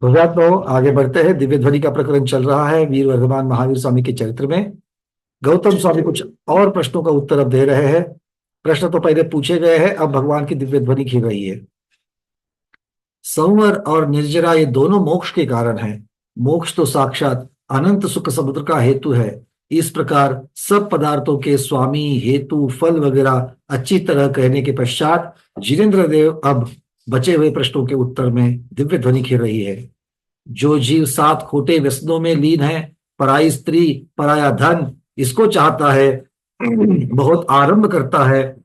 तो आगे बढ़ते हैं। दिव्य ध्वनि का प्रकरण चल रहा है वीर वर्धमान महावीर स्वामी के चरित्र में। गौतम स्वामी कुछ और प्रश्नों का उत्तर अब दे रहे हैं। प्रश्न तो पहले पूछे गए हैं, अब भगवान की दिव्य ध्वनि खिल रही है। संवर और निर्जरा ये दोनों मोक्ष के कारण हैं। मोक्ष तो साक्षात अनंत सुख समुद्र का हेतु है। इस प्रकार सब पदार्थों के स्वामी, हेतु, फल वगैरह अच्छी तरह कहने के पश्चात जिनेन्द्र देव अब बचे हुए प्रश्नों के उत्तर में दिव्य ध्वनि खिल रही है। जो जीव सात खोटे व्यसनों में लीन है, पराई स्त्री, पराया धन, इसको चाहता है, बहुत आरंभ करता है,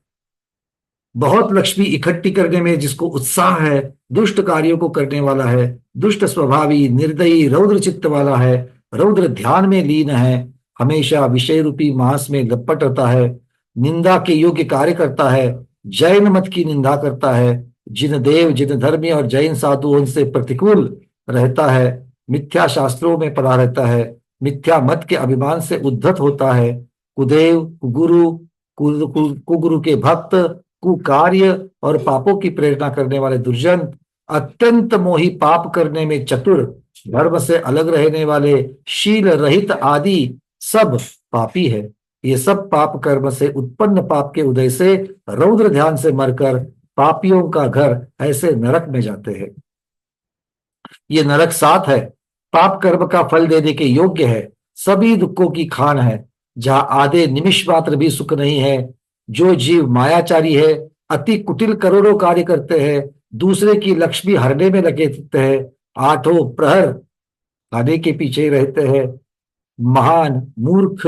बहुत लक्ष्मी इकट्ठी करने में जिसको उत्साह है, दुष्ट कार्यों को करने वाला है, दुष्ट स्वभावी, निर्दयी, रौद्र चित्त वाला है, रौद्र ध्यान में लीन है, हमेशा विषय रूपी मांस में लपट रहता है, निंदा के योग्य कार्य करता है, जैन मत की निंदा करता है, जिन देव, जिन धर्मी और जैन साधुओं से प्रतिकूल रहता है, मिथ्या शास्त्रों में पड़ा रहता है, मिथ्या मत के अभिमान से उद्धत होता है, कुदेव, कुगुरु, कुगुरु के भक्त, कुकार्य और पापों की प्रेरणा करने वाले दुर्जन, अत्यंत मोही, पाप करने में चतुर, धर्म से अलग रहने वाले, शील रहित आदि सब पापी है। ये सब पाप कर्म से उत्पन्न पाप के उदय से रौद्र ध्यान से मरकर पापियों का घर ऐसे नरक में जाते हैं। ये नरक सात है, पाप कर्म का फल देने के योग्य है, सभी दुखों की खान है, जहां आधे निमिष मात्र भी सुख नहीं है। जो जीव मायाचारी है, अति कुटिल करोड़ों कार्य करते हैं, दूसरे की लक्ष्मी हरने में लगे रहते हैं, आठों प्रहर खाने के पीछे रहते हैं, महान मूर्ख,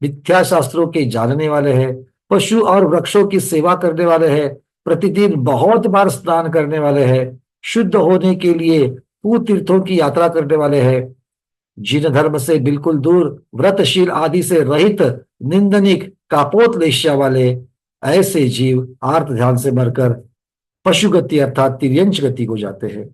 मिथ्या शास्त्रों के जानने वाले हैं, पशु और वृक्षों की सेवा करने वाले हैं, प्रतिदिन बहुत बार स्नान करने वाले हैं, शुद्ध होने के लिए तीर्थों की यात्रा करने वाले हैं, जिन धर्म से बिल्कुल दूर, व्रतशील आदि से रहित, निंदनिक, कापोतलेश्या वाले, ऐसे जीव आर्त ध्यान से मरकर पशु गति अर्थात तिर्यंच गति को जाते हैं।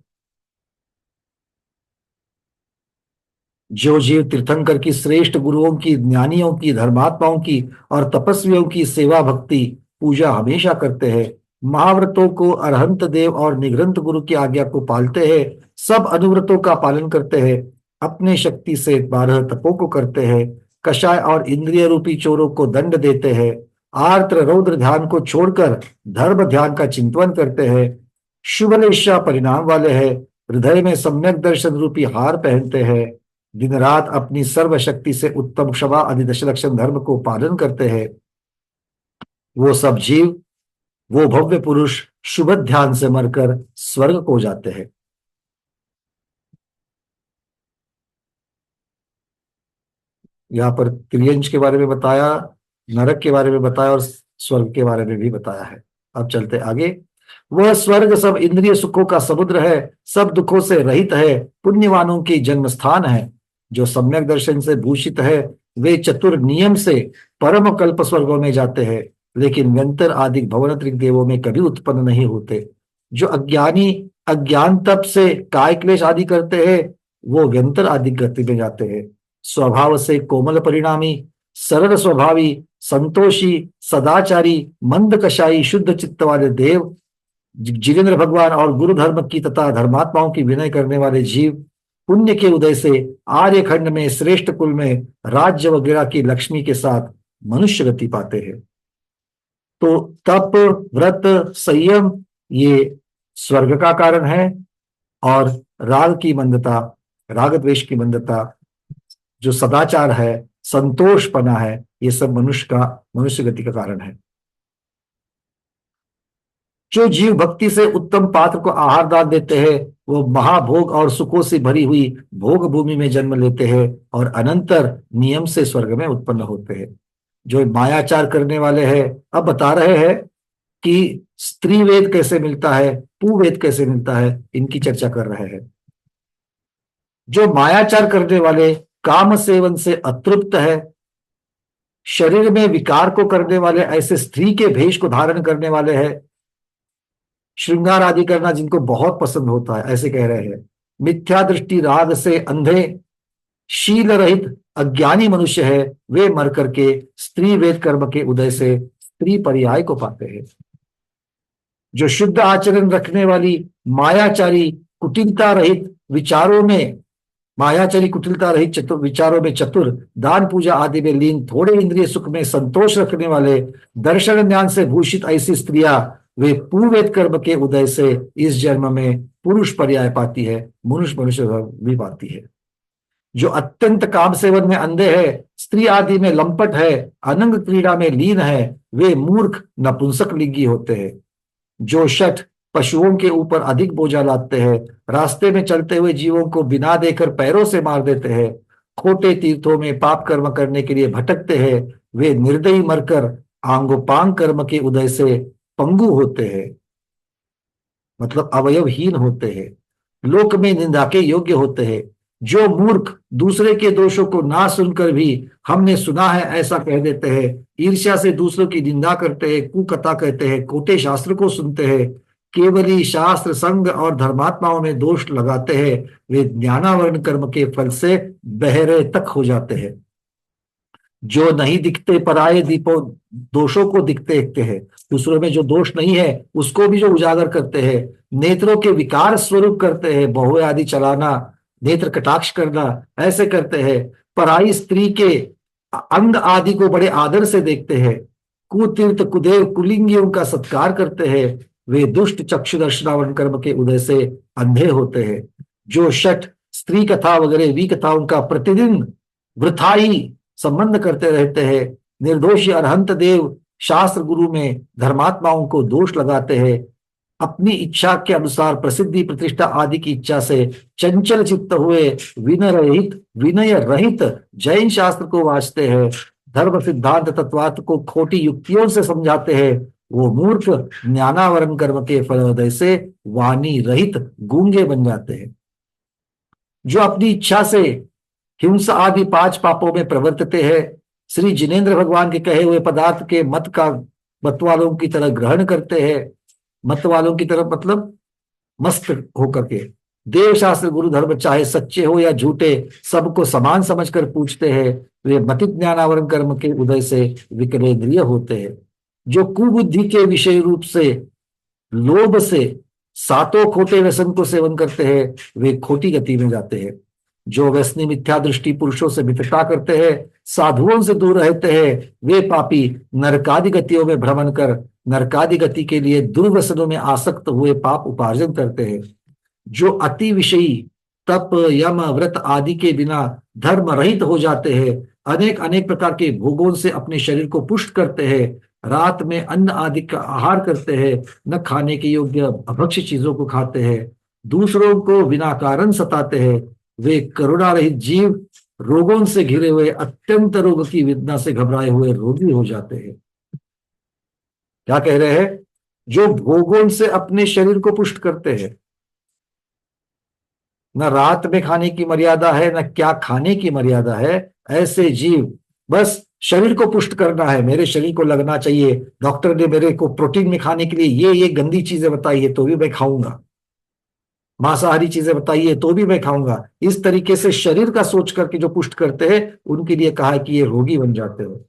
जो जीव तीर्थंकर की, श्रेष्ठ गुरुओं की, ज्ञानियों की, धर्मात्माओं की और तपस्वियों की सेवा भक्ति पूजा हमेशा करते हैं, महाव्रतों को, अरहंत देव और निगृंत गुरु की आज्ञा को पालते हैं, सब अनुव्रतों का पालन करते हैं, अपने शक्ति से 12 तपों को करते हैं, कषाय और इंद्रिय रूपी चोरों को दंड देते हैं, आर्द्र रौद्र ध्यान को छोड़कर धर्म ध्यान का चिंतन करते हैं, शुभलेशा परिणाम वाले हैं, हृदय में सम्यक दर्शन रूपी हार पहनते हैं, दिन रात अपनी सर्वशक्ति से उत्तम क्षमा आदि दशलक्षण धर्म को पालन करते हैं, वो सब जीव, वो भव्य पुरुष शुभ ध्यान से मरकर स्वर्ग को जाते हैं। यहाँ पर त्रियंश के बारे में बताया, नरक के बारे में बताया और स्वर्ग के बारे में भी बताया है। अब चलते आगे। वह स्वर्ग सब इंद्रिय सुखों का समुद्र है, सब दुखों से रहित है, पुण्यवानों की जन्म स्थान है। जो सम्यक दर्शन से भूषित है, वे चतुर नियम से परम कल्प स्वर्गों में जाते हैं, लेकिन व्यंतर आदि भवनत्रिक देवों में कभी उत्पन्न नहीं होते। जो अज्ञानी अज्ञान तप से काय क्लेश आदि करते हैं, वो व्यंतर आदि गति में जाते हैं। स्वभाव से कोमल परिणामी, सरल स्वभावी, संतोषी, सदाचारी, मंद कषाई, शुद्ध चित्त वाले देव, जिनेन्द्र भगवान और गुरु धर्म की तथा धर्मात्माओं की विनय करने वाले जीव, पुण्य के उदय से आर्यखंड में श्रेष्ठ कुल में राज्य वगैरह की लक्ष्मी के साथ मनुष्य गति पाते हैं। तो तप, व्रत, संयम ये स्वर्ग का कारण है, और राग की मंदता, राग द्वेष की मंदता, जो सदाचार है, संतोषपना है, ये सब मनुष्य गति का कारण है। जो जीव भक्ति से उत्तम पात्र को आहार दान देते हैं, वो महाभोग और सुखों से भरी हुई भोग भूमि में जन्म लेते हैं और अनंतर नियम से स्वर्ग में उत्पन्न होते हैं। जो मायाचार करने वाले हैं, अब बता रहे हैं कि स्त्री वेद कैसे मिलता है, पुवेद कैसे मिलता है, इनकी चर्चा कर रहे हैं। जो मायाचार करने वाले, काम सेवन से अतृप्त है, शरीर में विकार को करने वाले, ऐसे स्त्री के भेष को धारण करने वाले हैं, श्रृंगार आदि करना जिनको बहुत पसंद होता है, ऐसे कह रहे हैं। मिथ्या दृष्टि राग से अंधे, शील रहित अज्ञानी मनुष्य है, वे मर करके स्त्री वेद कर्म के उदय से स्त्री पर्याय को पाते हैं। जो शुद्ध आचरण रखने वाली, मायाचारी, कुटिलता रहित, विचारों में मायाचरी कुटिलता रहित, चतुर विचारों में चतुर, दान पूजा आदि में लीन, थोड़े इंद्रिय सुख में संतोष रखने वाले, दर्शन ज्ञान से भूषित ऐसी स्त्रियां वे पूर्वेद कर्म के उदय से इस जन्म में पुरुष पर्याय पाती है, मनुष्य मनुष्य भी पाती है। जो अत्यंत काम सेवन में अंधे है, स्त्री आदि में लंपट है, अनंग क्रीड़ा में लीन है, वे मूर्ख नपुंसक लिंगी होते हैं। जो शठ पशुओं के ऊपर अधिक बोझा लादते हैं, रास्ते में चलते हुए जीवों को बिना देकर पैरों से मार देते हैं, खोटे तीर्थों में पाप कर्म करने के लिए भटकते हैं, वे निर्दयी मरकर आंगोपांग कर्म के उदय से पंगु होते हैं, मतलब अवयवहीन होते हैं, लोक में निंदा के योग्य होते हैं। जो मूर्ख दूसरे के दोषों को ना सुनकर भी हमने सुना है ऐसा कह देते हैं, ईर्ष्या से दूसरों की निंदा करते हैं, कुकथा कहते हैं, खोटे शास्त्र को सुनते हैं, केवल ही शास्त्र संग और धर्मात्माओं में दोष लगाते हैं, वे ज्ञानावरण कर्म के फल से बहरे तक हो जाते हैं। जो नहीं दिखते पराये दीपों दोषों को दिखते देखते हैं, दूसरों में जो दोष नहीं है उसको भी जो उजागर करते हैं, नेत्रों के विकार स्वरूप करते हैं, बहुए आदि चलाना, नेत्र कटाक्ष करना, ऐसे करते हैं। पराई स्त्री के अंग आदि को बड़े आदर से देखते हैं, कुतीर्थ कुदेव कुलिंगियों का सत्कार करते हैं, वे दुष्ट चक्षु दर्शनावन कर्म के उदय से अंधे होते हैं। जो शठ स्त्री कथा वगैरह वी कथाओं का प्रतिदिन वृथाई संबंध करते रहते हैं, निर्दोषी अरहंत देव शास्त्र गुरु में धर्मात्माओं को दोष लगाते हैं, अपनी इच्छा के अनुसार प्रसिद्धि प्रतिष्ठा आदि की इच्छा से चंचल चित्त हुए विनय रहित जैन शास्त्र को वाचते हैं, धर्म सिद्धांत तत्वार्थ को खोटी युक्तियों से समझाते हैं, वो मूर्ख ज्ञानावरण कर्म के फलोदय से वाणी रहित गूंगे बन जाते हैं। जो अपनी इच्छा से हिंसा आदि 5 पापों में प्रवर्तते हैं, श्री जिनेन्द्र भगवान के कहे हुए पदार्थ के मत का मतवालों की तरह ग्रहण करते हैं, मत वालों की तरफ मतलब मस्त होकर के, देव शास्त्र गुरु धर्म चाहे सच्चे हो या झूठे सबको समान समझकर पूछते हैं, वे मति ज्ञानावरण कर्म के उदय से विकलेंद्रिय होते हैं। जो कुबुद्धि के विषय रूप से लोभ से सातों खोटे व्यसन को सेवन करते हैं, वे खोटी गति में जाते हैं। जो व्यसनी मिथ्या दृष्टि पुरुषों से मित्रता करते हैं, साधुओं से दूर रहते हैं, वे पापी नरकादि गतियों में भ्रमण कर नरकादि गति के लिए दुर्व्यसनों में आसक्त हुए पाप उपार्जन करते हैं। जो अति विषयी तप यम व्रत आदि के बिना धर्म रहित हो जाते हैं, अनेक अनेक प्रकार के भोगों से अपने शरीर को पुष्ट करते हैं, रात में अन्न आदि का आहार करते हैं, न खाने के योग्य अभक्ष्य चीजों को खाते हैं, दूसरों को बिना कारण सताते हैं, वे करुणा रहित जीव रोगों से घिरे हुए अत्यंत रोग की वेदना से घबराए हुए रोगी हो जाते हैं। क्या कह रहे हैं? जो भोगों से अपने शरीर को पुष्ट करते हैं, न रात में खाने की मर्यादा है, न क्या खाने की मर्यादा है, ऐसे जीव बस शरीर को पुष्ट करना है, मेरे शरीर को लगना चाहिए, डॉक्टर ने मेरे को प्रोटीन में खाने के लिए ये गंदी चीजें बताई है तो भी मैं खाऊंगा, मांसाहारी चीजें बताई है तो भी मैं खाऊंगा, इस तरीके से शरीर का सोच करके जो पुष्ट करते हैं उनके लिए कहा है कि ये रोगी बन जाते हो।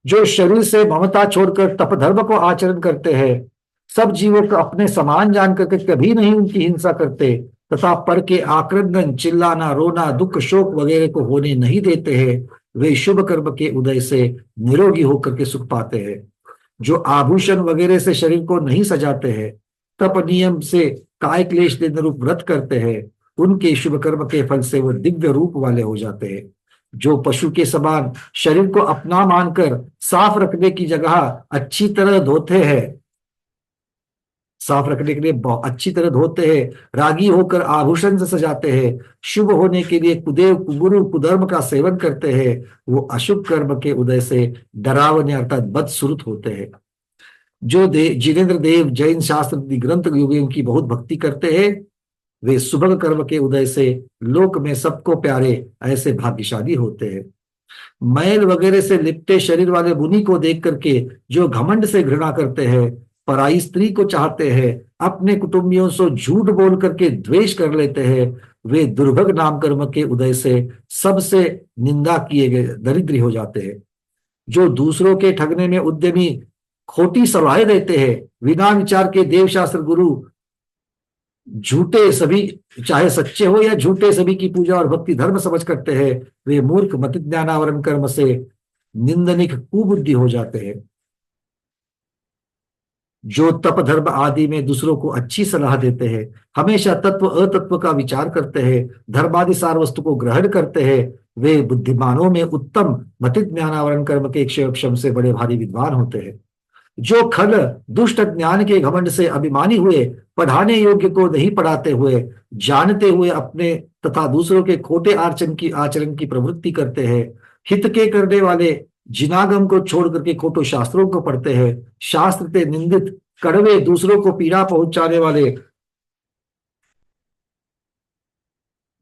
जो शरीर से ममता छोड़कर तप धर्म को आचरण करते हैं, सब जीवों को अपने समान जान करके कभी नहीं उनकी हिंसा करते तथा पर के आक्रंदन चिल्लाना रोना दुख शोक वगैरह को होने नहीं देते हैं, वे शुभ कर्म के उदय से निरोगी होकर के सुख पाते हैं। जो आभूषण वगैरह से शरीर को नहीं सजाते हैं, तप नियम से काय क्लेश दिन रूप व्रत करते हैं, उनके शुभ कर्म के फल से वो दिव्य रूप वाले हो जाते हैं। जो पशु के समान शरीर को अपना मानकर साफ रखने की जगह अच्छी तरह धोते हैं, साफ रखने के लिए बहुत अच्छी तरह धोते हैं, रागी होकर आभूषण से सजाते हैं, शुभ होने के लिए कुदेव कुगुरु कुधर्म का सेवन करते हैं, वो अशुभ कर्म के उदय से डरावने अर्थात बदसुरत होते हैं। जो जिनेन्द्र देव जैन शास्त्र ग्रंथ योगियों की बहुत भक्ति करते हैं, वे सुभग कर्म के उदय से लोक में सबको प्यारे ऐसे भाग्यशाली होते हैं। मैल वगैरह से लिपटे शरीर वाले मुनि को देख करके जो घमंड से घृणा करते हैं, पराई स्त्री को चाहते हैं, अपने कुटुंबियों से झूठ बोल करके द्वेष कर लेते हैं, वे दुर्भग नाम कर्म के उदय से सबसे निंदा किए गए दरिद्री हो जाते हैं। जो दूसरों के ठगने में उद्यमी खोटी सलाहें देते हैं, बिना विचार के देव शास्त्र गुरु झूठे सभी, चाहे सच्चे हो या झूठे, सभी की पूजा और भक्ति धर्म समझ करते हैं, वे मूर्ख मत ज्ञानावरण कर्म से निंदनिक कुबुद्धि हो जाते हैं। जो तप धर्म आदि में दूसरों को अच्छी सलाह देते हैं, हमेशा तत्व अतत्व का विचार करते हैं, धर्मादि सार वस्तु को ग्रहण करते हैं, वे बुद्धिमानों में उत्तम मति ज्ञानावरण कर्म के क्षम से बड़े भारी विद्वान होते हैं। जो खल दुष्ट ज्ञान के घमंड से अभिमानी हुए, पढ़ाने योग्य को नहीं पढ़ाते हुए, जानते हुए अपने तथा दूसरों के खोटे आचरण की प्रवृत्ति करते हैं, हित के करने वाले जिनागम को छोड़ करके खोटो शास्त्रों को पढ़ते हैं, शास्त्र से निंदित कड़वे दूसरों को पीड़ा पहुंचाने वाले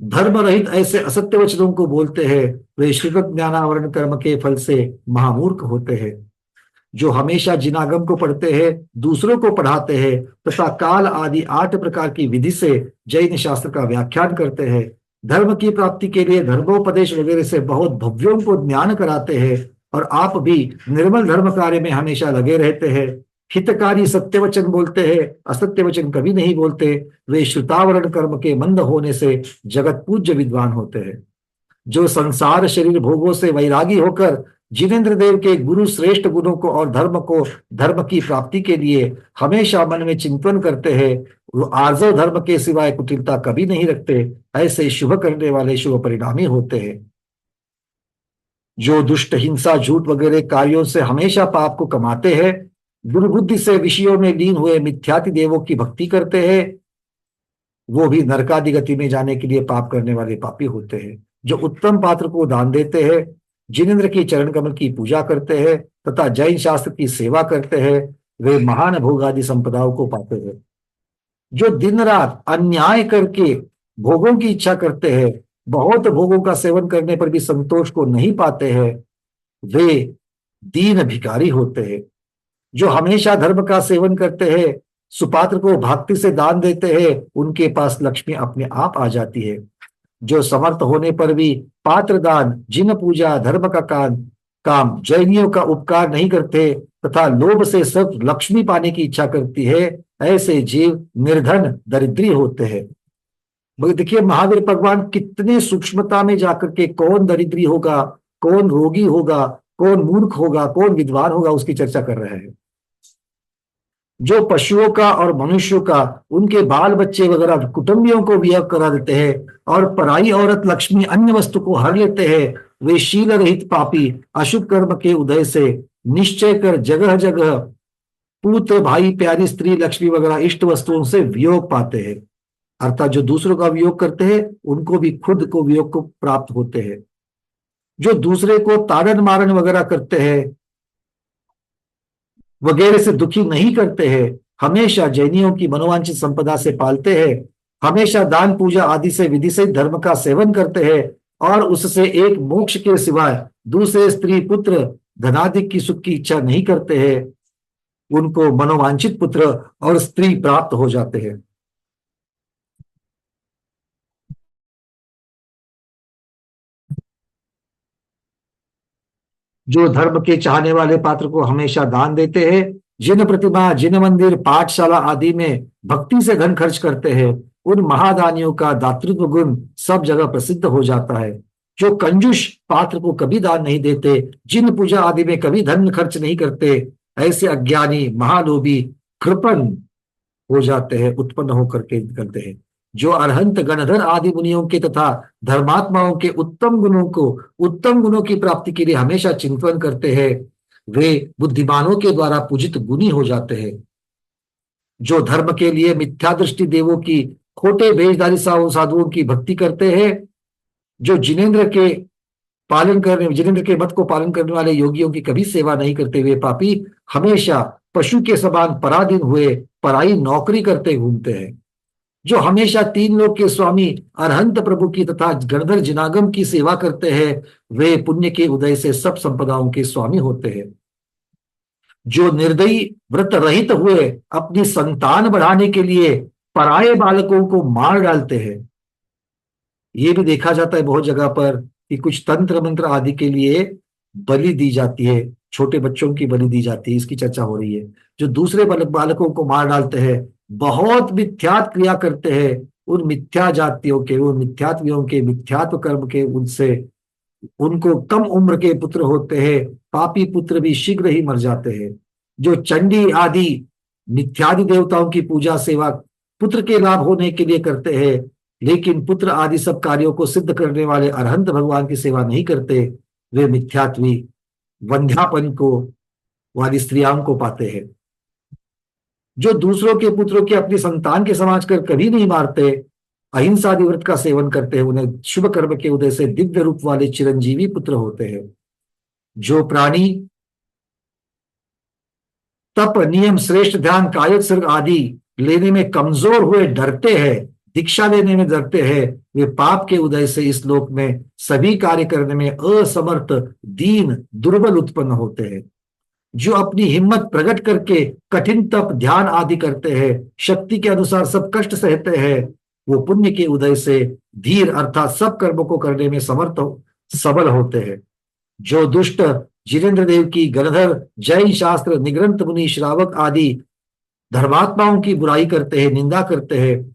धर्म रहित ऐसे असत्य वचनों को बोलते हैं, वे श्रीमद् ज्ञानावरण कर्म के फल से महामूर्ख होते हैं। जो हमेशा जिनागम को पढ़ते हैं, दूसरों को पढ़ाते हैं तथा काल आदि 8 प्रकार की विधि से जैन शास्त्र का व्याख्यान करते हैं, धर्म की प्राप्ति के लिए धर्मोपदेश वगैरह से बहुत भव्यों को ज्ञान कराते हैं, और आप भी निर्मल धर्म कार्य में हमेशा लगे रहते हैं, हितकारी सत्य वचन बोलते हैं, असत्य वचन कभी नहीं बोलते, वे श्रुतावरण कर्म के मंद होने से जगत पूज्य विद्वान होते हैं। जो संसार शरीर भोगों से वैरागी होकर जिनेन्द्र देव के गुरु श्रेष्ठ गुणों को और धर्म की प्राप्ति के लिए हमेशा मन में चिंतन करते हैं, वो आर्जव धर्म के सिवाय कुटिलता कभी नहीं रखते, ऐसे शुभ करने वाले शुभ परिणामी होते हैं। जो दुष्ट हिंसा झूठ वगैरह कार्यों से हमेशा पाप को कमाते हैं, दुर्बुद्धि से विषयों में लीन हुए मिथ्याति देवों की भक्ति करते हैं, वो भी नरकादि गति में जाने के लिए पाप करने वाले पापी होते हैं। जो उत्तम पात्र को दान देते हैं, जिनेन्द्र की चरण कमल की पूजा करते हैं तथा जैन शास्त्र की सेवा करते हैं, वे महान भोग आदि संपदाओं को पाते हैं। जो दिन रात अन्याय करके भोगों की इच्छा करते हैं, बहुत भोगों का सेवन करने पर भी संतोष को नहीं पाते हैं, वे दीन भिखारी होते हैं। जो हमेशा धर्म का सेवन करते हैं, सुपात्र को भक्ति से दान देते हैं, उनके पास लक्ष्मी अपने आप आ जाती है। जो समर्थ होने पर भी पात्र दान, जिन पूजा, धर्म का काम जैनियों का उपकार नहीं करते तथा लोभ से सब लक्ष्मी पाने की इच्छा करती है, ऐसे जीव निर्धन दरिद्री होते हैं। मगर देखिए महावीर भगवान कितने सूक्ष्मता में जाकर के कौन दरिद्री होगा, कौन रोगी होगा, कौन मूर्ख होगा, कौन विद्वान होगा, उसकी चर्चा कर रहे हैं। जो पशुओं का और मनुष्यों का, उनके बाल बच्चे वगैरह कुटुंबियों को वियोग करा देते हैं और पराई औरत लक्ष्मी अन्य वस्तु को हर लेते हैं, वे शील रहित पापी अशुभ कर्म के उदय से निश्चय कर जगह जगह पुत्र, भाई, प्यारी स्त्री, लक्ष्मी वगैरह इष्ट वस्तुओं से वियोग पाते हैं। अर्थात जो दूसरों का वियोग करते हैं, उनको भी खुद को वियोग को प्राप्त होते हैं। जो दूसरे को ताड़न मारन वगैरह करते हैं वगैरह से दुखी नहीं करते हैं, हमेशा जैनियों की मनोवांछित संपदा से पालते हैं, हमेशा दान पूजा आदि से विधि से धर्म का सेवन करते हैं और उससे एक मोक्ष के सिवाय दूसरे स्त्री, पुत्र, धनादि की सुख की इच्छा नहीं करते हैं, उनको मनोवांछित पुत्र और स्त्री प्राप्त हो जाते हैं। जो धर्म के चाहने वाले पात्र को हमेशा दान देते हैं, जिन प्रतिमा, जिन मंदिर, पाठशाला आदि में भक्ति से धन खर्च करते हैं, उन महादानियों का दातृत्व गुण सब जगह प्रसिद्ध हो जाता है। जो कंजूस पात्र को कभी दान नहीं देते, जिन पूजा आदि में कभी धन खर्च नहीं करते, ऐसे अज्ञानी, महालोभी, कृपण हो जाते हैं, उत्पन्न होकर के निकलते हैं। जो अरहंत, गणधर आदि मुनियों के तथा धर्मात्माओं के उत्तम गुणों की प्राप्ति के लिए हमेशा चिंतन करते हैं, वे बुद्धिमानों के द्वारा पूजित गुणी हो जाते हैं। जो धर्म के लिए मिथ्या दृष्टि देवों की, खोटे भेषधारी साधुओं की भक्ति करते हैं, जो जिनेन्द्र के मत को पालन करने वाले योगियों की कभी सेवा नहीं करते, वे पापी हमेशा पशु के समान पराधीन हुए पराई नौकरी करते घूमते हैं। जो हमेशा 3 लोक के स्वामी अरहंत प्रभु की तथा गणधर जिनागम की सेवा करते हैं, वे पुण्य के उदय से सब संपदाओं के स्वामी होते हैं। जो निर्दयी व्रत रहित हुए अपनी संतान बढ़ाने के लिए पराये बालकों को मार डालते हैं। ये भी देखा जाता है बहुत जगह पर कि कुछ तंत्र मंत्र आदि के लिए बलि दी जाती है, छोटे बच्चों की बलि दी जाती है, इसकी चर्चा हो रही है। जो दूसरे बालकों को मार डालते हैं, बहुत मिथ्यात क्रिया करते हैं, उन मिथ्या जातियों के, उन मिथ्यात्वियों के मिथ्यात्व कर्म के, उनसे उनको कम उम्र के पुत्र होते हैं, पापी पुत्र भी शीघ्र ही मर जाते हैं। जो चंडी आदि मिथ्यादि देवताओं की पूजा सेवा पुत्र के लाभ होने के लिए करते हैं, लेकिन पुत्र आदि सब कार्यों को सिद्ध करने वाले अरहंत भगवान की सेवा नहीं करते, वे मिथ्यात्वी वंध्यापन को वाली स्त्रियां को पाते हैं। जो दूसरों के पुत्रों की अपनी संतान के समाज कर कभी नहीं मारते, अहिंसा व्रत का सेवन करते हैं, उन्हें शुभ कर्म के उदय से दिव्य रूप वाले चिरंजीवी पुत्र होते हैं। जो प्राणी तप नियम श्रेष्ठ ध्यान कायोत्सर्ग आदि लेने में कमजोर हुए डरते हैं, दीक्षा लेने में डरते हैं, वे पाप के उदय से इस लोक में सभी कार्य करने में असमर्थ, दीन, दुर्बल उत्पन्न होते हैं। जो अपनी हिम्मत प्रकट करके कठिन तप ध्यान आदि करते हैं, शक्ति के अनुसार सब कष्ट सहते हैं, वो पुण्य के उदय से धीर अर्थात सब कर्मों को करने में समर्थ सबल होते हैं। जो दुष्ट जिनेन्द्र देव की गणधर जैन शास्त्र निग्रंथ मुनि श्रावक आदि धर्मात्माओं की बुराई करते हैं, निंदा करते हैं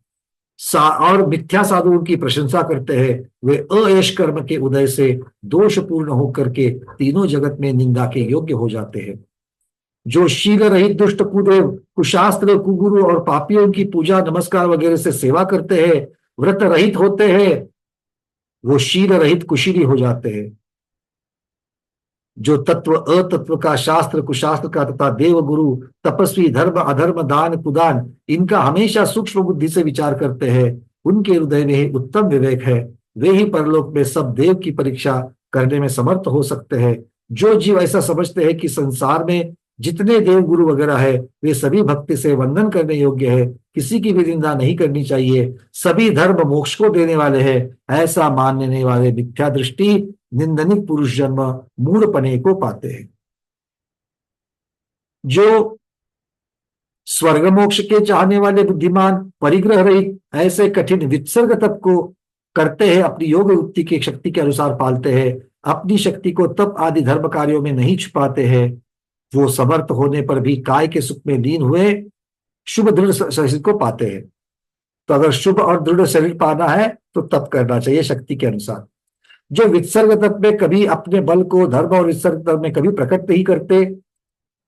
और मिथ्या साधुओं की प्रशंसा करते हैं, वे अयश कर्म के उदय से दोषपूर्ण होकर के तीनों जगत में निंदा के योग्य हो जाते हैं। जो शील रहित दुष्ट कुदेव कुशास्त्र कुगुरु और पापियों की पूजा नमस्कार वगैरह से सेवा करते हैं, व्रत रहित होते हैं, वो शील रहित कुशीली हो जाते हैं। जो तत्व अतत्व का, शास्त्र कुशास्त्र का तथा देव गुरु तपस्वी धर्म अधर्म दान कुदान इनका हमेशा सूक्ष्म बुद्धि से विचार करते हैं, उनके हृदय में ही उत्तम विवेक है, वे ही परलोक में सब देव की परीक्षा करने में समर्थ हो सकते हैं। जो जीव ऐसा समझते हैं कि संसार में जितने देव गुरु वगैरह है वे सभी भक्ति से वंदन करने योग्य है, किसी की भी निंदा नहीं करनी चाहिए, सभी धर्म मोक्ष को देने वाले हैं, ऐसा मानने वाले मिथ्या दृष्टि निंदनिक पुरुष जन्म मूढ़पने को पाते हैं। जो स्वर्ग मोक्ष के चाहने वाले बुद्धिमान परिग्रह रहित ऐसे कठिन वित्सर्ग तप को करते हैं, अपनी योग युक्ति की शक्ति के अनुसार पालते हैं, अपनी शक्ति को तप आदि धर्म कार्यों में नहीं छुपाते हैं, वो समर्थ होने पर भी काय के सुख में लीन हुए शुभ दृढ़ शरीर को पाते हैं। तो अगर शुभ और दृढ़ शरीर पाना है तो तप करना चाहिए शक्ति के अनुसार। जो वित्सर्ग तप में कभी अपने बल को धर्म और वित्सर्ग तप में कभी प्रकट नहीं करते,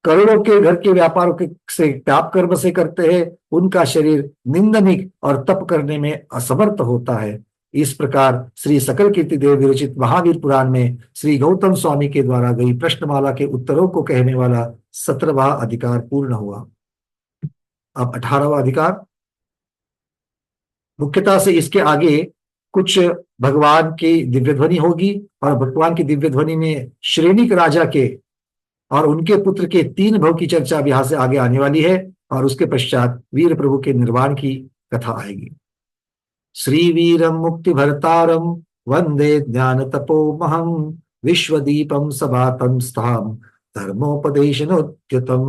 करोड़ों के घर के व्यापारों के से त्याग कर्म से करते हैं, उनका शरीर निंदनिक और तप करने में असमर्थ होता है। इस प्रकार श्री सकल कीर्ति देव विरचित महावीर पुराण में श्री गौतम स्वामी के द्वारा गई प्रश्नमाला के उत्तरों को कहने वाला 17वां अधिकार पूर्ण हुआ। अब 18वां अधिकार, मुख्यतः से इसके आगे कुछ भगवान की दिव्य ध्वनि होगी और भगवान की दिव्य ध्वनि में श्रेणिक राजा के और उनके पुत्र के 3 भव की चर्चा अब यहां से आगे आने वाली है, और उसके पश्चात वीर प्रभु के निर्वाण की कथा आएगी। श्री वीरम मुक्ति भरतारम वंदे ज्ञान तपोमहम विश्वदीपम सभातम स्थाम धर्मोपदेशनोद्यतम।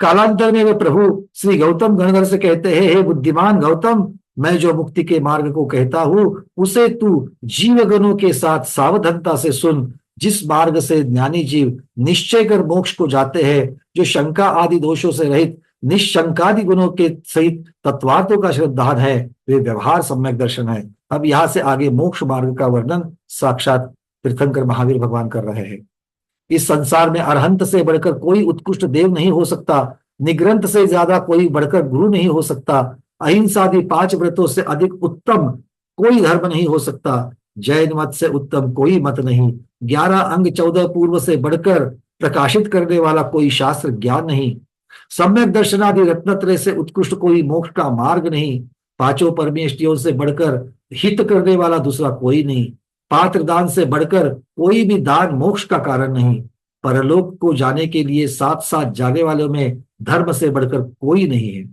कालांतर में वे प्रभु श्री गौतम गणधर से कहते हैं, हे बुद्धिमान गौतम, मैं जो मुक्ति के मार्ग को कहता हूं उसे तू जीवगणों के साथ सावधानता से सुन। जिस मार्ग से ज्ञानी जीव निश्चय कर मोक्ष को जाते हैं, जो शंका आदि दोषों से रहित निशंकादि गुणों के सहित तत्वार्थों का श्रद्धान है, वे व्यवहार सम्यक दर्शन है। अब यहां से आगे मोक्ष मार्ग का वर्णन साक्षात तीर्थंकर महावीर भगवान कर रहे हैं। इस संसार में अरहंत से बढ़कर कोई उत्कृष्ट देव नहीं हो सकता, निग्रंथ से ज्यादा कोई बढ़कर गुरु नहीं हो सकता, अहिंसा आदि 5 व्रतों से अधिक उत्तम कोई धर्म नहीं हो सकता, जैन मत से उत्तम कोई मत नहीं, 11 अंग 14 पूर्व से बढ़कर प्रकाशित करने वाला कोई शास्त्र ज्ञान नहीं, सम्यक दर्शनादि रत्नत्रय से उत्कृष्ट कोई मोक्ष का मार्ग नहीं, 5 परमेष्टियों से बढ़कर हित करने वाला दूसरा कोई नहीं, पात्र दान से बढ़कर कोई भी दान मोक्ष का कारण नहीं, परलोक को जाने के लिए साथ साथ जाने वालों में धर्म से बढ़कर कोई नहीं है,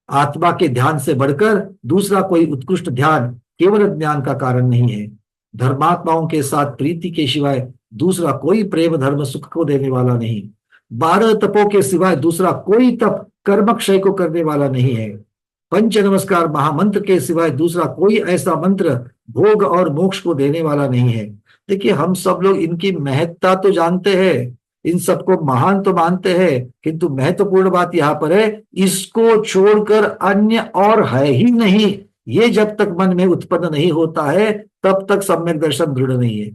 आत्मा के ध्यान से बढ़कर दूसरा कोई उत्कृष्ट ध्यान केवल ज्ञान का कारण नहीं है, धर्मात्माओं के साथ प्रीति के सिवाय दूसरा कोई प्रेम धर्म सुख को देने वाला नहीं, 12 तपों के सिवाय दूसरा कोई तप कर्मक्षय को करने वाला नहीं है, पंच नमस्कार महामंत्र के सिवाय दूसरा कोई ऐसा मंत्र भोग और मोक्ष को देने वाला नहीं है। देखिए, हम सब लोग इनकी महत्ता तो जानते हैं, इन सबको महान तो मानते हैं, किंतु महत्वपूर्ण बात यहाँ पर है, इसको छोड़कर अन्य और है ही नहीं, ये जब तक मन में उत्पन्न नहीं होता है तब तक सम्यक दर्शन दृढ़ नहीं है।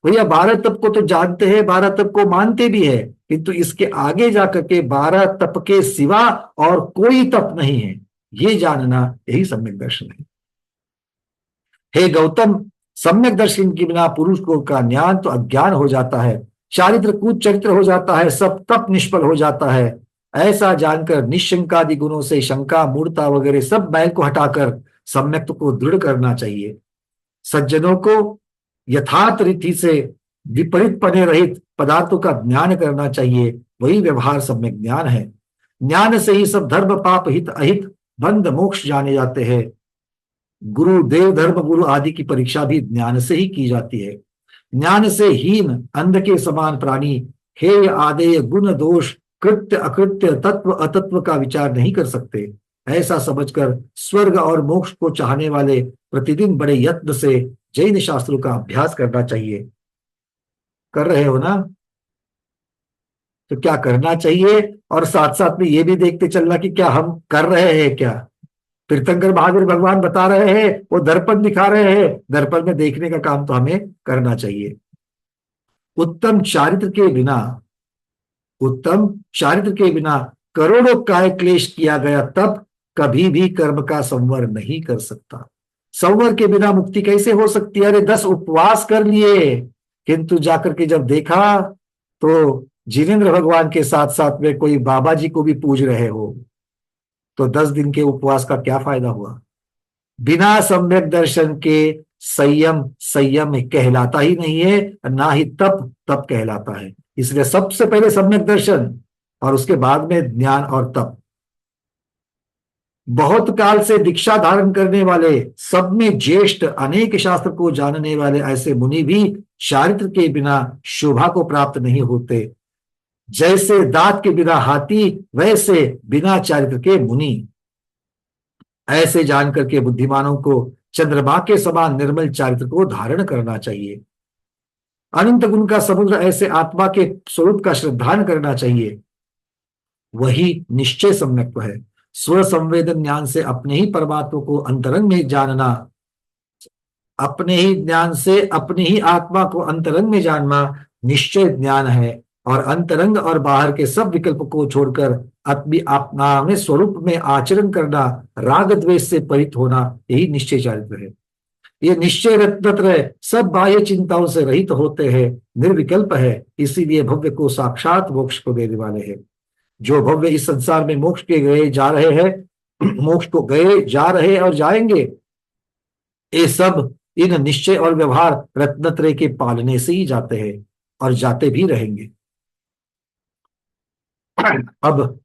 भैया 12 तप को तो जानते हैं, 12 तप को मानते भी है, किंतु इसके आगे जाकर के 12 तप के सिवा और कोई तप नहीं है, ये जानना यही सम्यक दर्शन है। हे गौतम, सम्यक दर्शन के बिना पुरुष को का ज्ञान तो अज्ञान हो जाता है, चारित्र कूट चरित्र हो जाता है, सब तप निष्फल हो जाता है। ऐसा जानकर निशंकादि गुणों से शंका मूढ़ता वगैरह सब मैल को हटाकर सम्यक को दृढ़ करना चाहिए। सज्जनों को यथार्थ रीति से विपरीत पने रहित पदार्थों का ज्ञान करना चाहिए, वही व्यवहार सम्यक ज्ञान है। ज्ञान से ही सब धर्म पाप हित अहित बंध मोक्ष जाने जाते हैं। गुरु देव धर्म गुरु आदि की परीक्षा भी ज्ञान से ही की जाती है। ज्ञान से हीन अंध के समान प्राणी हेय आदेय गुण दोष कृत्य अकृत्य तत्व अतत्व का विचार नहीं कर सकते। ऐसा समझकर स्वर्ग और मोक्ष को चाहने वाले प्रतिदिन बड़े यत्न से जैन शास्त्रों का अभ्यास करना चाहिए। कर रहे हो ना? तो क्या करना चाहिए, और साथ साथ में ये भी देखते चलना कि क्या हम कर रहे हैं। क्या तीर्थंकर महावीर भगवान बता रहे हैं, वो दर्पण दिखा रहे हैं, दर्पण में देखने का काम तो हमें करना चाहिए। उत्तम चारित्र के बिना, उत्तम चारित्र के बिना करोड़ों काय क्लेश किया गया तब कभी भी कर्म का संवर नहीं कर सकता। संवर के बिना मुक्ति कैसे हो सकती है? अरे 10 उपवास कर लिए, किंतु जाकर के जब देखा तो जिनेंद्र भगवान के साथ साथ में कोई बाबा जी को भी पूज रहे हो, तो 10 दिन के उपवास का क्या फायदा हुआ? बिना सम्यक दर्शन के संयम संयम कहलाता ही नहीं है, ना ही तप तप कहलाता है। इसलिए सबसे पहले सम्यक दर्शन और उसके बाद में ज्ञान और तप। बहुत काल से दीक्षा धारण करने वाले, सब में ज्येष्ठ, अनेक शास्त्र को जानने वाले ऐसे मुनि भी चारित्र के बिना शोभा को प्राप्त नहीं होते। जैसे दांत के बिना हाथी, वैसे बिना चारित्र के मुनि। ऐसे जानकर के बुद्धिमानों को चंद्रमा के समान निर्मल चारित्र को धारण करना चाहिए। अनंत गुण का समुद्र ऐसे आत्मा के स्वरूप का श्रद्धान करना चाहिए। वही निश्चय सम्यक्त्व है। स्व संवेदन ज्ञान से अपने ही परमात्मा को अंतरंग में जानना, अपने ही ज्ञान से अपनी ही आत्मा को अंतरंग में जानना निश्चय ज्ञान है। और अंतरंग और बाहर के सब विकल्प को छोड़कर अपना में स्वरूप में आचरण करना, राग द्वेष से परित होना, यही निश्चय चारित्र है। ये निश्चय रत्नत्र सब बाह्य चिंताओं से रहित होते हैं, निर्विकल्प है, इसीलिए भव्य को साक्षात मोक्ष को देने वाले हैं। जो भव्य इस संसार में मोक्ष के गए जा रहे हैं, मोक्ष को गए जा रहे और जाएंगे, ये सब इन निश्चय और व्यवहार रत्नत्रय के पालने से ही जाते हैं और जाते भी रहेंगे। अब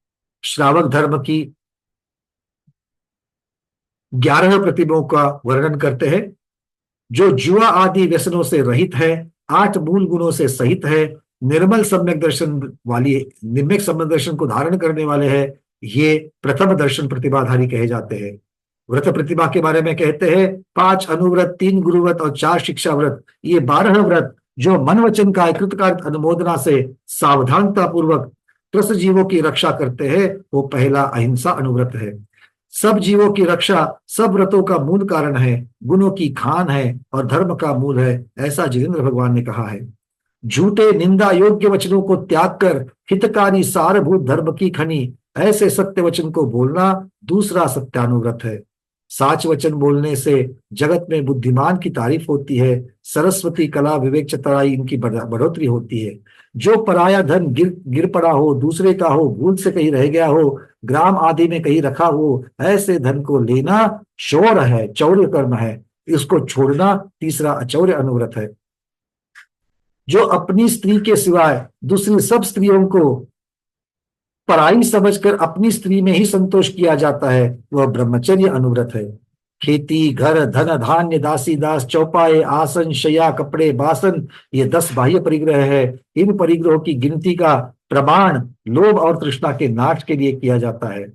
श्रावक धर्म की 11 प्रतिमाओं का वर्णन करते हैं। जो जुआ आदि व्यसनों से रहित है, 8 मूल गुणों से सहित है, निर्मल सम्यक दर्शन वाली, निर्मल सम्यक दर्शन को धारण करने वाले हैं, ये प्रथम दर्शन प्रतिभाधारी कहे जाते हैं। व्रत प्रतिभा के बारे में कहते हैं 5 अनुव्रत, 3 गुरुव्रत और 4 शिक्षा व्रत। ये 12 व्रत जो मन वचन का कृतकार्य अनुमोदना से सावधानता पूर्वक 10 जीवों की रक्षा करते हैं, वो पहला अहिंसा अनुव्रत है। सब जीवों की रक्षा सब व्रतों का मूल कारण है, गुणों की खान है और धर्म का मूल है, ऐसा जिनेंद्र भगवान ने कहा है। झूठे निंदा योग्य वचनों को त्याग कर हितकारी सारभूत धर्म की खनी, ऐसे सत्य वचन को बोलना दूसरा सत्यानुव्रत है। साच वचन बोलने से जगत में बुद्धिमान की तारीफ होती है, सरस्वती कला विवेक चतुराई इनकी बढ़ोतरी होती है। जो पराया धन गिर पड़ा हो, दूसरे का हो, भूल से कहीं रह गया हो, ग्राम आदि में कहीं रखा हो, ऐसे धन को लेना शौर है, चौर्य कर्म है। इसको छोड़ना तीसरा अचौर्य अनुव्रत है। जो अपनी स्त्री के सिवाय दूसरी सब स्त्रियों को पराई समझकर अपनी स्त्री में ही संतोष किया जाता है, वह ब्रह्मचर्य अनुव्रत है। खेती, घर, धन, धान्य, दासी दास, चौपाए, आसन, शैया, कपड़े, बासन, ये 10 बाह्य परिग्रह है। इन परिग्रहों की गिनती का प्रमाण लोभ और तृष्णा के नाश के लिए किया जाता है।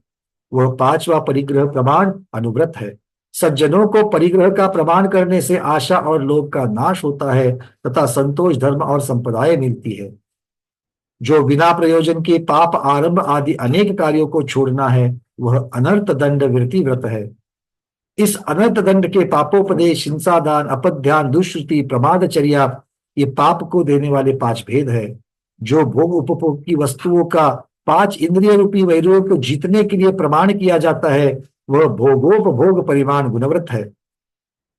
वह 5वां परिग्रह प्रमाण अनुव्रत है। सज्जनों को परिग्रह का प्रमाण करने से आशा और लोभ का नाश होता है तथा संतोष, धर्म और संपदाएं मिलती है। जो बिना प्रयोजन के पाप आरंभ आदि अनेक कार्यों को छोड़ना है, वह अनर्थ दंड वृत्ति व्रत है। इस अनर्थ दंड के पापोपदेश, हिंसा दान, अपध्यान, दुष्कृति, प्रमादचर्या, ये पाप को देने वाले 5 भेद है। जो भोग उपभोग की वस्तुओं का 5 इंद्रिय रूपी वैरों को जीतने के लिए प्रमाण किया जाता है, वह भोगोपभोग परिमाण गुणव्रत है।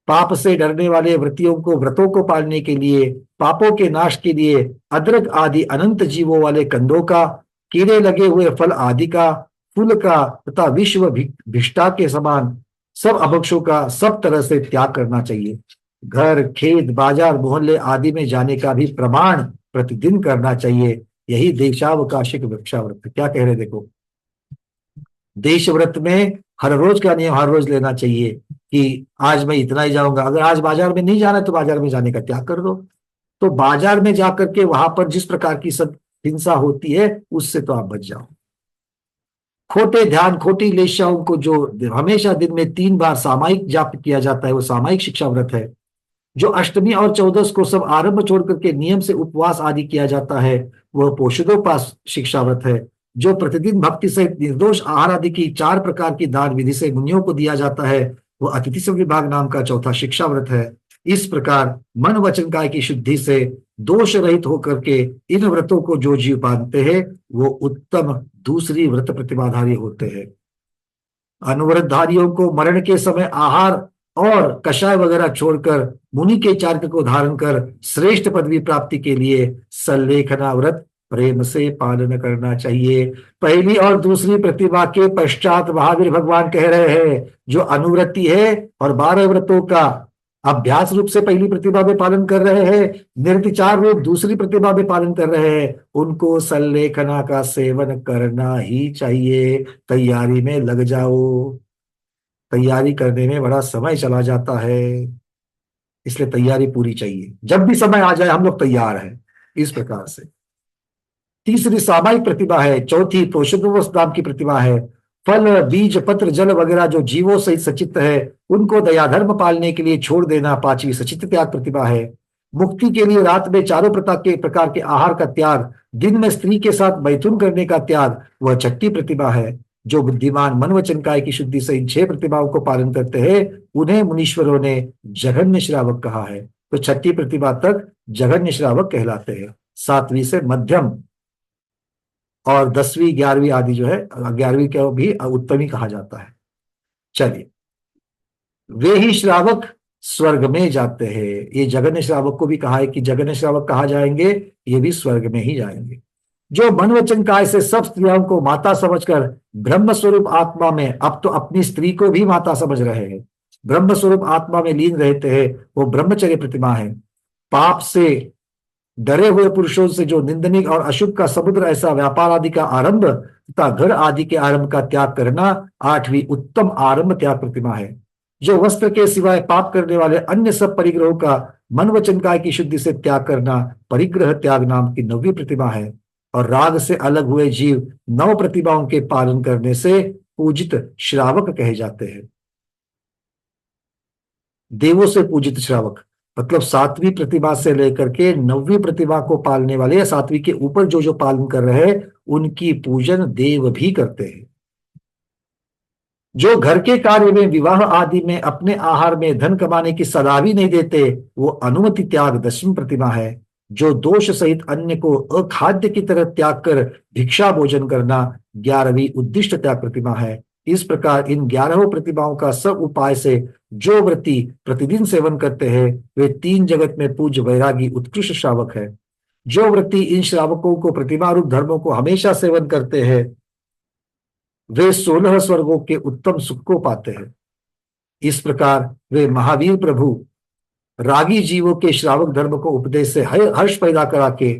पाप से डरने वाले व्रतों को पालने के लिए, पापों के नाश के लिए अदरक आदि अनंत जीवों वाले कंदों का, कीड़े लगे हुए फल आदि का, फूल का तथा विश्व भिष्टा के समान सब अभक्षों का सब तरह से त्याग करना चाहिए। घर, खेत, बाजार, मोहल्ले आदि में जाने का भी प्रमाण प्रतिदिन करना चाहिए। यही देशावकाशिक वृक्षाव्रत। क्या कह रहे देखो, देश व्रत में हर रोज का नियम हर रोज लेना चाहिए कि आज मैं इतना ही जाऊंगा। अगर आज बाजार में नहीं जाना है तो बाजार में जाने का त्याग कर दो। तो बाजार में जाकर के वहां पर जिस प्रकार की सब हिंसा होती है उससे तो आप बच जाओ। खोटे ध्यान, खोटी लेशाओं को जो हमेशा दिन में 3 बार सामायिक जाप किया जाता है, वो सामायिक शिक्षा व्रत है। जो अष्टमी और चौदस को सब आरंभ छोड़ करके नियम से उपवास आदि किया जाता है, वह पोषदोपास शिक्षा व्रत है। जो प्रतिदिन भक्ति सहित निर्दोष आहार आदि की 4 प्रकार की दान विधि से मुनियों को दिया जाता है, वह अतिथि विभाग नाम का चौथा शिक्षा व्रत है। इस प्रकार मन वचन काय की शुद्धि से दोष रहित होकर के इन व्रतों को जो जीव पालते हैं, वो उत्तम दूसरी व्रत प्रतिभाधारी होते हैं। अनुव्रतधारियों को मरण के समय आहार और कषाय वगैरह छोड़कर मुनि के चार्य को धारण कर श्रेष्ठ पदवी प्राप्ति के लिए सल्लेखना व्रत प्रेम से पालन करना चाहिए। पहली और दूसरी प्रतिभा के पश्चात महावीर भगवान कह रहे हैं, जो अनुवृत्ति है और 12 व्रतों का अभ्यास रूप से पहली प्रतिभा में पालन कर रहे हैं, निर्विचार रूप दूसरी प्रतिभा में पालन कर रहे हैं, उनको सल्लेखना का सेवन करना ही चाहिए। तैयारी में लग जाओ। तैयारी करने में बड़ा समय चला जाता है, इसलिए तैयारी पूरी चाहिए। जब भी समय आ जाए हम लोग तैयार हैं। इस प्रकार से तीसरी सामायिक प्रतिभा है। चौथी प्रोषितोवस नाम की प्रतिभा है। फल, बीज, पत्र, जल वगैरह जो जीवों सहित सचित है, उनको दया धर्म पालने के लिए छोड़ देना 5वीं सचित त्याग प्रतिभा है। मुक्ति के लिए रात में 4 प्रकार के आहार का त्याग, दिन में स्त्री के साथ मैथुन करने का त्याग, वह 6ठी प्रतिभा है। जो बुद्धिमान मन वचन काय की शुद्धि से इन 6 प्रतिभाओं को पालन करते हैं, उन्हें मुनीश्वरों ने जघन्य श्रावक कहा है। तो 6ठी प्रतिभा तक जघन्य श्रावक कहलाते हैं। 7वीं से मध्यम और 10वीं 11वीं आदि जो है, 11वीं को भी उत्तमी कहा जाता है। चलिए, वे ही श्रावक स्वर्ग में जाते हैं। ये जघन्य श्रावक को भी कहा है कि जघन्य श्रावक कहा जाएंगे, ये भी स्वर्ग में ही जाएंगे। जो मन वचन काय से सब स्त्रियों को माता समझकर ब्रह्म स्वरूप आत्मा में, अब तो अपनी स्त्री को भी माता समझ रहे हैं, ब्रह्म स्वरूप आत्मा में लीन रहते हैं, वो ब्रह्मचर्य प्रतिमा है। पाप से डरे हुए पुरुषों से जो निंदनीय और अशुभ का समुद्र ऐसा व्यापार आदि का आरंभ तथा घर आदि के आरंभ का त्याग करना 8वीं उत्तम आरंभ त्याग प्रतिमा है। जो वस्त्र के सिवाय पाप करने वाले अन्य सब परिग्रहों का मन वचन काय की शुद्धि से त्याग करना परिग्रह त्याग नाम की 9वीं प्रतिमा है। और राग से अलग हुए जीव 9 प्रतिभाओं के पालन करने से पूजित श्रावक कहे जाते हैं। देवों से पूजित श्रावक मतलब 7वीं प्रतिभा से लेकर के 9वीं प्रतिभा को पालने वाले, या 7वीं के ऊपर जो जो पालन कर रहे हैं, उनकी पूजन देव भी करते हैं। जो घर के कार्य में, विवाह आदि में, अपने आहार में धन कमाने की सलाह भी नहीं देते, वो अनुमति त्याग 10वीं प्रतिभा है। जो दोष सहित अन्य को अखाद्य की तरह त्याग कर भिक्षा भोजन करना 11वीं उद्दिष्ट त्याग प्रतिभा है। इस प्रकार इन 11 प्रतिभाओं का सब उपाय से जो व्रती प्रतिदिन सेवन करते हैं, वे 3 जगत में पूज्य वैरागी उत्कृष्ट श्रावक है। जो व्रती इन श्रावकों को प्रतिभा रूप धर्मों को हमेशा सेवन करते हैं, वे 16 स्वर्गों के उत्तम सुख को पाते हैं। इस प्रकार वे महावीर प्रभु रागी जीवों के श्रावक धर्म को उपदेश से हर्ष पैदा करा के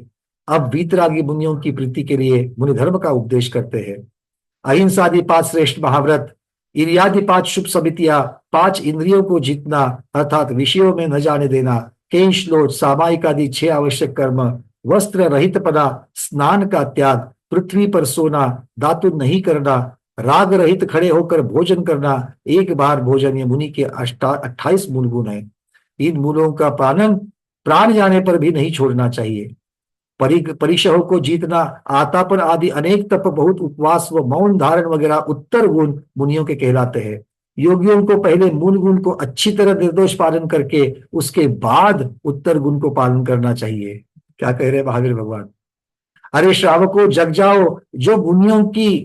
अब वीतरागी मुनियों की प्रीति के लिए मुनि धर्म का उपदेश करते हैं। अहिंसादि 5 श्रेष्ठ महाव्रत, इर्यादि 5 शुभ समितियां, 5 इंद्रियों को जीतना अर्थात विषयों में न जाने देना, केशलोच, सामायिक आदि 6 आवश्यक कर्म, वस्त्र रहित पना, स्नान का त्याग, पृथ्वी पर सोना, दातुन नहीं करना, राग रहित खड़े होकर भोजन करना, एक बार भोजन, ये मुनि के 28 मूल गुण है। इन मूलों का पालन प्राण जाने पर भी नहीं छोड़ना चाहिए। परिशहों को जीतना, आतापन आदि अनेक तप, बहुत उपवास व मौन धारण वगैरह उत्तर गुण मुनियों के कहलाते हैं। योगियों को पहले मूल गुण को अच्छी तरह निर्दोष पालन करके उसके बाद उत्तर गुण को पालन करना चाहिए। क्या कह रहे हैं महावीर भगवान? अरे श्रावकों, जग जाओ, जो मुनियों की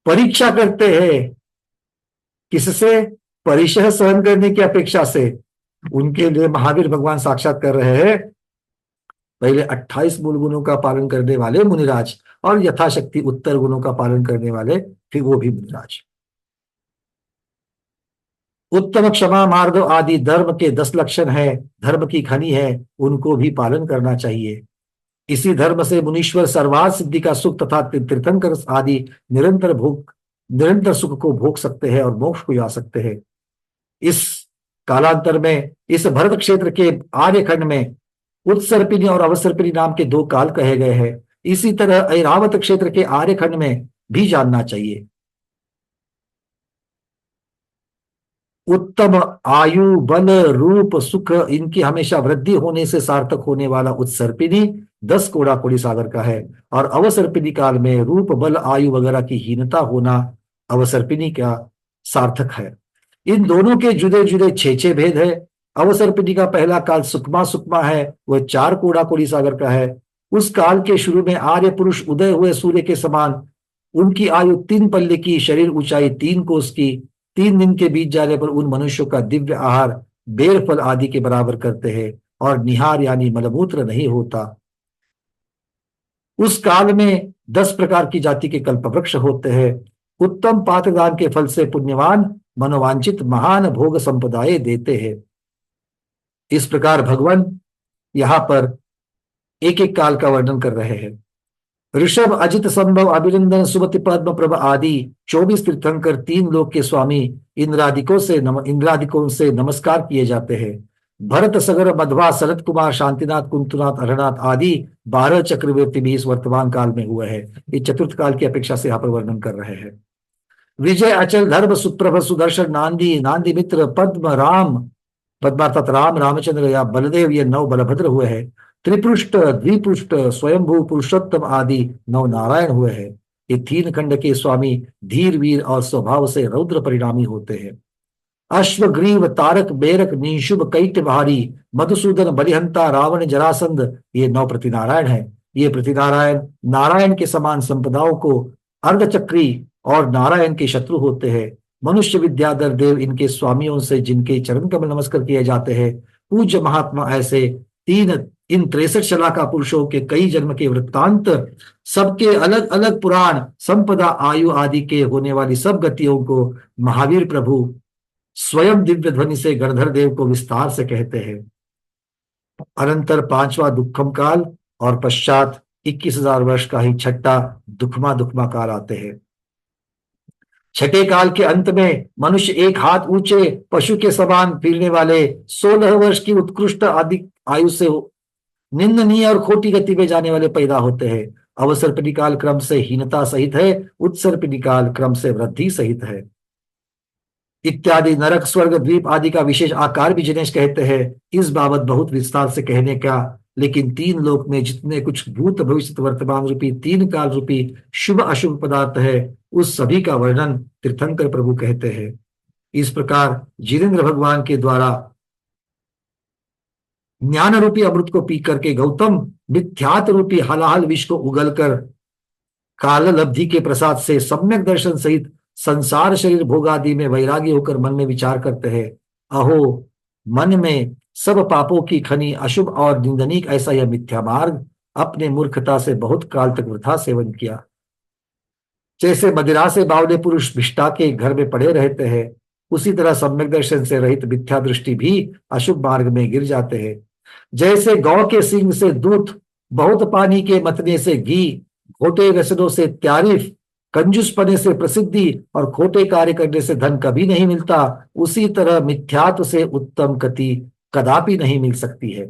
परीक्षा करते हैं, किससे? परिशह सहन करने की अपेक्षा से, उनके लिए महावीर भगवान साक्षात कर रहे हैं पहले 28 मूल गुणों का पालन करने वाले मुनिराज, और यथाशक्ति उत्तर गुणों का पालन करने वाले फिर वो भी मुनिराज। उत्तम, क्षमा, मार्दव आदि धर्म के 10 लक्षण है, धर्म की खनि है, उनको भी पालन करना चाहिए। इसी धर्म से मुनीश्वर सर्वार्थ सिद्धि का सुख तथा तीर्थंकर आदि निरंतर सुख को भोग सकते हैं और मोक्ष को जा सकते हैं। इस कालांतर में इस भरत क्षेत्र के आर्यखंड में उत्सर्पिणी और अवसर्पिणी नाम के 2 काल कहे गए हैं। इसी तरह ऐरावत क्षेत्र के आर्यखंड में भी जानना चाहिए। उत्तम आयु, बल, रूप, सुख, इनकी हमेशा वृद्धि होने से सार्थक होने वाला उत्सर्पिणी 10 कोड़ा कोड़ी सागर का है, और अवसर्पिणी काल में रूप, बल, आयु वगैरह की हीनता होना अवसर्पिणी का सार्थक है। इन दोनों के जुदे जुदे 6 भेद है। अवसर्पिणी का पहला काल सुकमा सुकमा है, वह 4 कोड़ा कोड़ी सागर का है। उस काल के शुरू में आर्य पुरुष उदय हुए सूर्य के समान, उनकी आयु 3 पल्ले की, शरीर ऊंचाई 3 कोस की, 3 दिन के बीत जाने पर उन मनुष्यों का दिव्य आहार बेर फल आदि के बराबर करते हैं, और निहार यानी मलमूत्र नहीं होता। उस काल में 10 प्रकार की जाति के कल्प वृक्ष होते हैं। उत्तम पात्रदान के फल से पुण्यवान मनोवांचित महान भोग संपदाएं देते हैं। इस प्रकार भगवान यहां पर एक एक काल का वर्णन कर रहे हैं। ऋषभ, अजित, संभव, अभिनंदन, सुमति, पद्म, प्रभ आदि 24 तीर्थंकर, 3 लोक के स्वामी, इंद्रादिकों से नमस्कार किए जाते हैं। भरत, सगर, मध्वा, शरद कुमार, शांतिनाथ, कुंतुनाथ, अरनाथ आदि 12 चक्रवर्ती भी इस वर्तमान काल में हुए हैं। ये चतुर्थ काल की अपेक्षा से यहाँ पर वर्णन कर रहे हैं। विजय, अचल, धर्म, सुप्रभ, सुदर्शन, नांदी, नांदी मित्र, पद्म, राम, पद्मार्थात राम, रामचंद्र या बलदेव, ये 9 बलभद्र हुए हैं। त्रिपुष्ट, द्विपुष्ट, स्वयंभू, पुरुषोत्तम आदि 9 नारायण हुए हैं। ये 3 खंड के स्वामी धीर, वीर और स्वभाव से रौद्र परिणामी होते हैं। अश्व, ग्रीव, तारक, बेरक, निशुभ, कैट भारी, मधुसूदन, बलिहंता, रावण, जरासंध, ये 9 प्रतिनारायण हैं। ये प्रतिनारायण नारायण के समान संपदाओं को अर्धचक्री और नारायण के शत्रु होते हैं। मनुष्य विद्याधर देव इनके स्वामियों से जिनके चरण कमल नमस्कार किए जाते हैं। पूज्य महात्मा ऐसे इन 63 शलाका पुरुषों के कई जन्म के वृत्तांत, सबके अलग अलग पुराण, संपदा, आयु आदि के होने वाली सब गतियों को महावीर प्रभु स्वयं दिव्य ध्वनि से गणधर देव को विस्तार से कहते हैं। अनंतर 5वां दुखम काल और पश्चात 21,000 वर्ष का ही छठा दुखमा काल आते हैं। छठे काल के अंत में मनुष्य 1 हाथ ऊंचे पशु के समान फिरने वाले 16 वर्ष की उत्कृष्ट अधिक आयु से निंदनीय और खोटी गति में जाने वाले पैदा होते हैं। अवसर्पिणी काल क्रम से हीनता सहित है, उत्सर्पिणी काल क्रम से वृद्धि सहित है। इत्यादि नरक, स्वर्ग, द्वीप आदि का विशेष आकार भी जिनेश कहते हैं। इस बाबत बहुत विस्तार से कहने का, लेकिन 3 लोक में जितने कुछ भूत भविष्य वर्तमान रूपी 3 काल रूपी शुभ अशुभ पदार्थ है, उस सभी का वर्णन तीर्थंकर प्रभु कहते हैं। इस प्रकार जिनेन्द्र भगवान के द्वारा ज्ञान रूपी अमृत को पी करके गौतम मिथ्यात रूपी हलाहल विष को उगलकर काल लब्धि के प्रसाद से सम्यक दर्शन सहित संसार शरीर भोगादि में वैरागी होकर मन में विचार करते हैं। अहो, मन में सब पापों की खनि अशुभ और निंदनीय ऐसा यह मिथ्या मार्ग अपने मूर्खता से बहुत काल तक वृथा सेवन किया। जैसे मदिरा से बावले पुरुष भिष्टा के घर में पड़े रहते हैं, उसी तरह सम्यक दर्शन से रहित मिथ्या दृष्टि भी अशुभ मार्ग में गिर जाते हैं। जैसे गौ के सींग से दूध, बहुत पानी के मतने से घी, खोटे रसनों से तारीफ, कंजूसपने से प्रसिद्धि और खोटे कार्य करने से धन कभी नहीं मिलता, उसी तरह मिथ्यात्व से उत्तम गति कदापि नहीं मिल सकती है।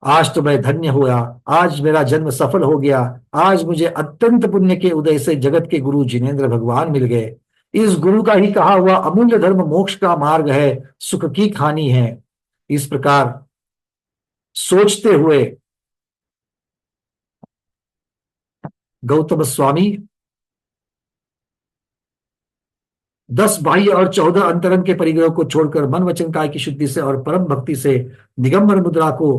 आज तो मैं धन्य हुआ, आज मेरा जन्म सफल हो गया, आज मुझे अत्यंत पुण्य के उदय से जगत के गुरु जिनेन्द्र भगवान मिल गए। इस गुरु का ही कहा हुआ अमूल्य धर्म मोक्ष का मार्ग है, सुख की खानी है। इस प्रकार सोचते हुए गौतम स्वामी 10 बाह्य और 14 अंतरंग के परिग्रह को छोड़कर मन वचन काय की शुद्धि से और परम भक्ति से दिगंबर मुद्रा को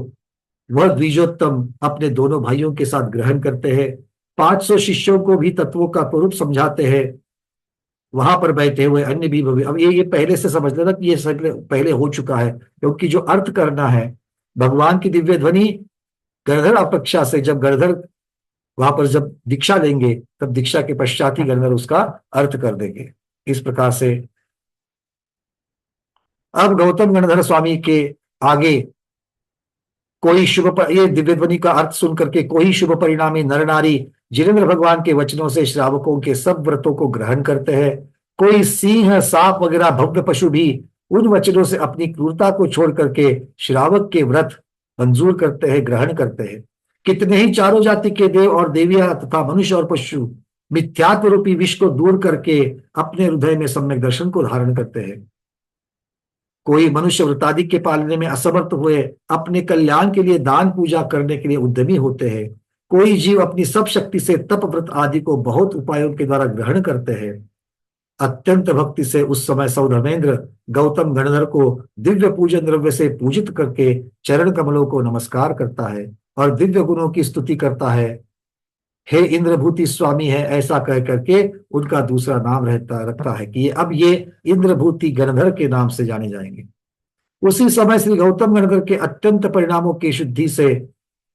वह द्विजोत्तम अपने दोनों भाइयों के साथ ग्रहण करते हैं। 500 शिष्यों को भी तत्वों का स्वरूप समझाते हैं। वहां पर बैठे हुए अन्य भी भव्य, अब ये पहले से समझ लेना कि ये सब पहले हो चुका है, क्योंकि जो अर्थ करना है भगवान की दिव्य ध्वनि गणधर अपेक्षा से, जब गणधर वहां पर जब दीक्षा लेंगे तब दीक्षा के पश्चात ही गणधर उसका अर्थ कर देंगे। इस प्रकार से अब गौतम गणधर स्वामी के आगे कोई ये दिव्य ध्वनि का अर्थ सुन करके कोई शुभ परिणामी नर नारी जिनेन्द्र भगवान के वचनों से श्रावकों के सब व्रतों को ग्रहण करते हैं। कोई सिंह सांप वगैरह भव्य पशु भी उन वचनों से अपनी क्रूरता को छोड़ करके श्रावक के व्रत मंजूर करते हैं, ग्रहण करते हैं। कितने ही चारों जाति के देव और देवियां तथा मनुष्य और पशु मिथ्यात्व रूपी विष को दूर करके अपने हृदय में सम्यक दर्शन को धारण करते हैं। कोई मनुष्य व्रतादि के पालने में असमर्थ हुए अपने कल्याण के लिए दान पूजा करने के लिए उद्यमी होते हैं। कोई जीव अपनी सब शक्ति से तप व्रत आदि को बहुत उपायों के द्वारा ग्रहण करते हैं। अत्यंत भक्ति से उस समय सौधर्मेंद्र गौतम गणधर को दिव्य पूजन द्रव्य से पूजित करके चरण कमलों को नमस्कार करता है और दिव्य गुणों की स्तुति करता है। हे इंद्रभूति स्वामी है, ऐसा कह करके उनका दूसरा नाम रखता है कि ये इंद्रभूति गणधर के नाम से जाने जाएंगे। उसी समय श्री गौतम गणधर के अत्यंत परिणामों की शुद्धि से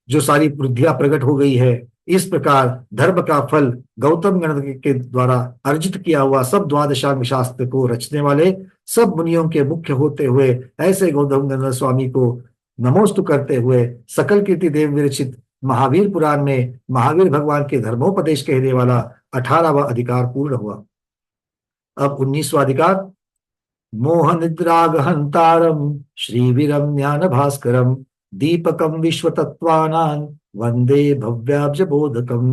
जो सारी वृद्धियां प्रकट हो गई है, इस प्रकार धर्म का फल गौतम गणधर के द्वारा अर्जित किया हुआ सब द्वादशांग शास्त्र को रचने वाले सब मुनियों के मुख्य होते हुए ऐसे गौतम गणधर स्वामी को नमोस्तु करते हुए सकल कीर्ति देव विरचित महावीर पुराण में महावीर भगवान के धर्मोपदेश कहने वाला 18वां अधिकार पूर्ण हुआ। अब 19वां अधिकार, मोह निद्राग हंतारम श्रीवीरम ज्ञान भास्करम दीपकम विश्व तत्वानां वंदे भव्याब्ज बोधकम।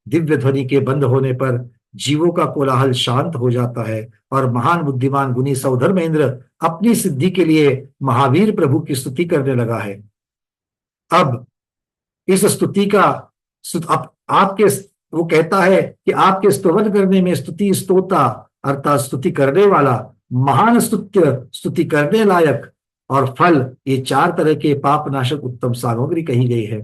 दिव्य ध्वनि के बंद होने पर जीवों का कोलाहल शांत हो जाता है और महान बुद्धिमान गुनी सौधर्मेंद्र अपनी सिद्धि के लिए महावीर प्रभु की स्तुति करने लगा है। अब इस स्तुति का आपके वो कहता है कि आपके स्तुवन करने में स्तुति स्तोता अर्थात स्तुति करने वाला, महान स्तुत्य स्तुति करने लायक और फल, ये 4 तरह के पाप नाशक उत्तम सामग्री कही गई है।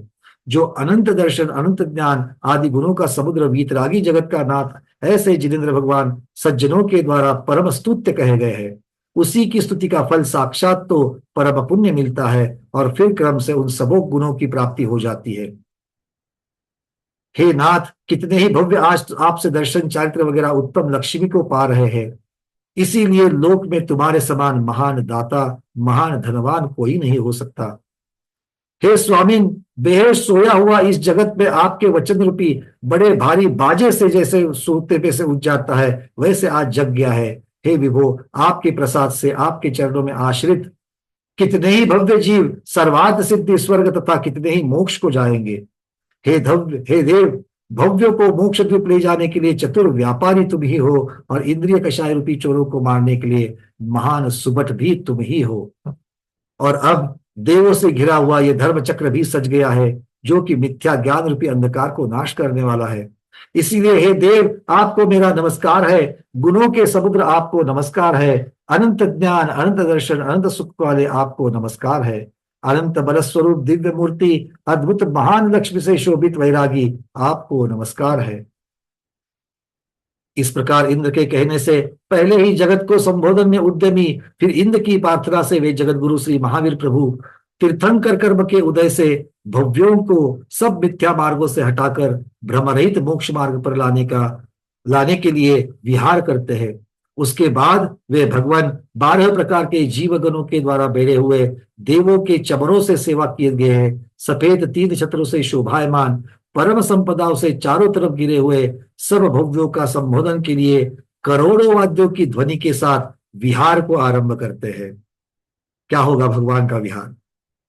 जो अनंत दर्शन अनंत ज्ञान आदि गुणों का समुद्र वीतरागी जगत का नाथ ऐसे जिनेन्द्र भगवान सज्जनों के द्वारा परम स्तुत्य कहे गए हैं, उसी की स्तुति का फल साक्षात तो परम पुण्य मिलता है और फिर क्रम से उन सबों गुणों की प्राप्ति हो जाती है। हे नाथ, कितने ही भव्य आज आपसे दर्शन चारित्र वगैरह उत्तम लक्ष्मी को पा रहे हैं, इसीलिए लोक में तुम्हारे समान महान दाता महान धनवान कोई नहीं हो सकता। हे स्वामी, बेहोश सोया हुआ इस जगत में आपके वचन रूपी बड़े भारी बाजे से जैसे सोते पे से उठ जाता है, वैसे आज जग गया है। हे विभो, आपके प्रसाद से आपके चरणों में आश्रित कितने ही भव्य जीव सर्वार्थ सिद्धि स्वर्ग तथा कितने ही मोक्ष को जाएंगे। हे देव, भव्यों को मोक्ष द्वीप ले जाने के लिए चतुर व्यापारी तुम ही हो और इंद्रिय कषाय रूपी चोरों को मारने के लिए महान सुबट भी तुम ही हो। और अब देवों से घिरा हुआ यह धर्म चक्र भी सज गया है, जो कि मिथ्या ज्ञान रूपी अंधकार को नाश करने वाला है। इसीलिए हे देव, आपको मेरा नमस्कार है। गुणों के समुद्र आपको नमस्कार है। अनंत ज्ञान अनंत दर्शन अनंत सुख वाले आपको नमस्कार है। अनंत बल स्वरूप दिव्य मूर्ति अद्भुत महान लक्ष्मी से शोभित वैरागी आपको नमस्कार है। इस प्रकार इंद्र के कहने से पहले ही जगत को संबोधन में उद्यमी, फिर इंद्र की प्रार्थना से वे जगत गुरु श्री महावीर प्रभु तीर्थंकर कर्म के उदय से भव्यों को सब मिथ्या मार्गों से हटाकर भ्रमरहित मोक्ष मार्ग पर लाने के लिए विहार करते हैं। उसके बाद वे भगवान 12 प्रकार के जीवगणों के द्वारा बेड़े हुए देवों के चमरों से सेवा किए गए हैं। सफेद 3 छत्रों से शोभायमान परम संपदाओं से चारों तरफ गिरे हुए सब भव्यों का संबोधन के लिए करोड़ों वाद्यों की ध्वनि के साथ विहार को आरंभ करते हैं। क्या होगा भगवान का विहार?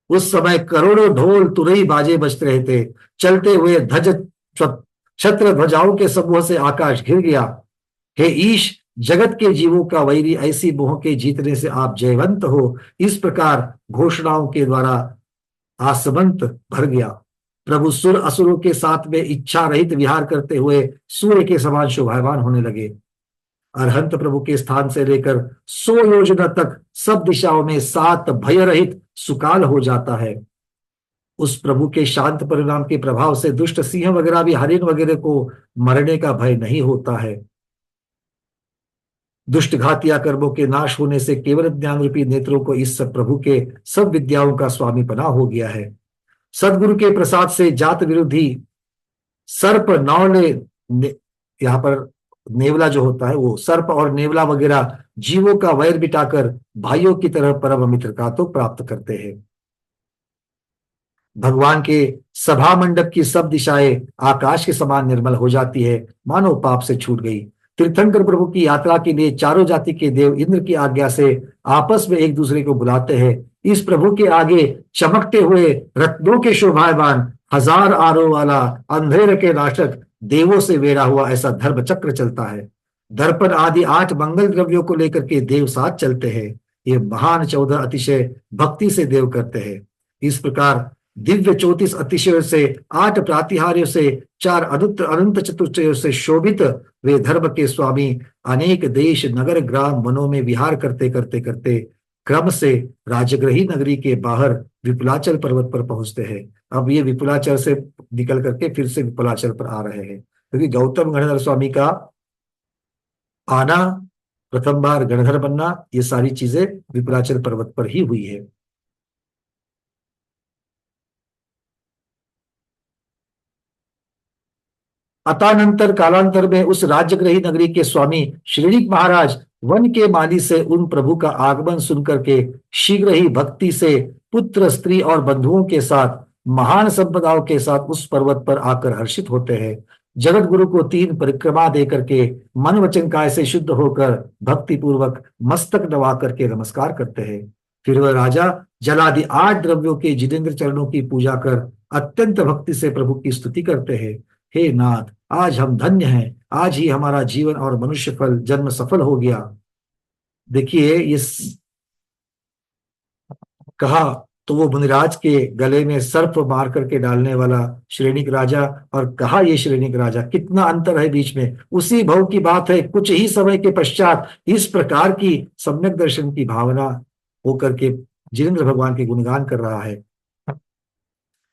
उस समय करोड़ों ढोल तुरई बाजे बजते रहे थे। चलते हुए ध्वज छत्र ध्वजाओं के समूह से आकाश घिर गया। हे ईश, जगत के जीवों का वैरी ऐसी मोह के जीतने से आप जयवंत हो, इस प्रकार घोषणाओं के द्वारा आसमंत भर गया। प्रभु सुर असुरों के साथ में इच्छा रहित विहार करते हुए सूर्य के समान शोभायमान होने लगे। अरहंत प्रभु के स्थान से लेकर 100 योजना तक सब दिशाओं में सात भय रहित सुकाल हो जाता है। उस प्रभु के शांत परिणाम के प्रभाव से दुष्ट सिंह वगैरह भी, हरिण वगैरह को मरने का भय नहीं होता है। दुष्ट घातिया कर्मों के नाश होने से केवल ज्ञान रूपी नेत्रों को इस सब प्रभु के सब विद्याओं का स्वामी बना हो गया है। सदगुरु के प्रसाद से जात विरोधी सर्प नौले यहाँ पर नेवला जो होता है वो सर्प और नेवला वगैरह जीवों का वैर बिटाकर भाइयों की तरह परम मित्रता तो प्राप्त करते हैं। भगवान के सभा मंडप की सब दिशाएं आकाश के समान निर्मल हो जाती है, मानो पाप से छूट गई। तीर्थंकर प्रभु की यात्रा के लिए चारों जाति के देव इंद्र की आज्ञा से आपस में एक दूसरे को बुलाते हैं। इस प्रभु के आगे चमकते हुए रत्नों के शोभायमान 1000 आरों वाला अंधेर के नाशक देवों से वेरा हुआ ऐसा धर्म चक्र चलता है। दर्पण आदि 8 मंगल द्रव्यों को लेकर के देव साथ चलते हैं। ये महान 14 अतिशय भक्ति से देव करते हैं। इस प्रकार दिव्य 34 अतिशयों से 8 प्रातिहार्यों से 4 अनंत चतुर्चयों से शोभित वे धर्म के स्वामी अनेक देश नगर ग्राम वनों में विहार करते करते करते क्रम से राजगृही नगरी के बाहर विपुलाचल पर्वत पर पहुंचते हैं। अब ये विपुलाचल से निकल करके फिर से विपुलाचल पर आ रहे हैं, क्योंकि गौतम गणधर स्वामी का आना, प्रथम बार गणधर बनना, ये सारी चीजें विपुलाचल पर्वत पर ही हुई है। अतानंतर कालांतर में उस राज्यग्रही नगरी के स्वामी श्रीनिक महाराज वन के माली से उन प्रभु का आगमन सुनकर के शीघ्र ही भक्ति से पुत्र स्त्री और बंधुओं के साथ महान संपदाओं के साथ उस पर्वत पर आकर हर्षित होते हैं। जगत गुरु को 3 परिक्रमा दे करके मन वचन काय से शुद्ध होकर भक्ति पूर्वक मस्तक नवा करके नमस्कार करते हैं। फिर वह राजा जलादि 8 द्रव्यों के जितेंद्र चरणों की पूजा कर अत्यंत भक्ति से प्रभु की स्तुति करते हैं। हे नाथ, आज हम धन्य हैं, आज ही हमारा जीवन और मनुष्य फल जन्म सफल हो गया। देखिए, इस कहा तो वो मुनिराज के गले में सर्प मार करके डालने वाला श्रेणिक राजा, और कहा ये श्रेणिक राजा, कितना अंतर है बीच में। उसी भाव की बात है। कुछ ही समय के पश्चात इस प्रकार की सम्यक दर्शन की भावना होकर के जिनेंद्र भगवान के गुणगान कर रहा है।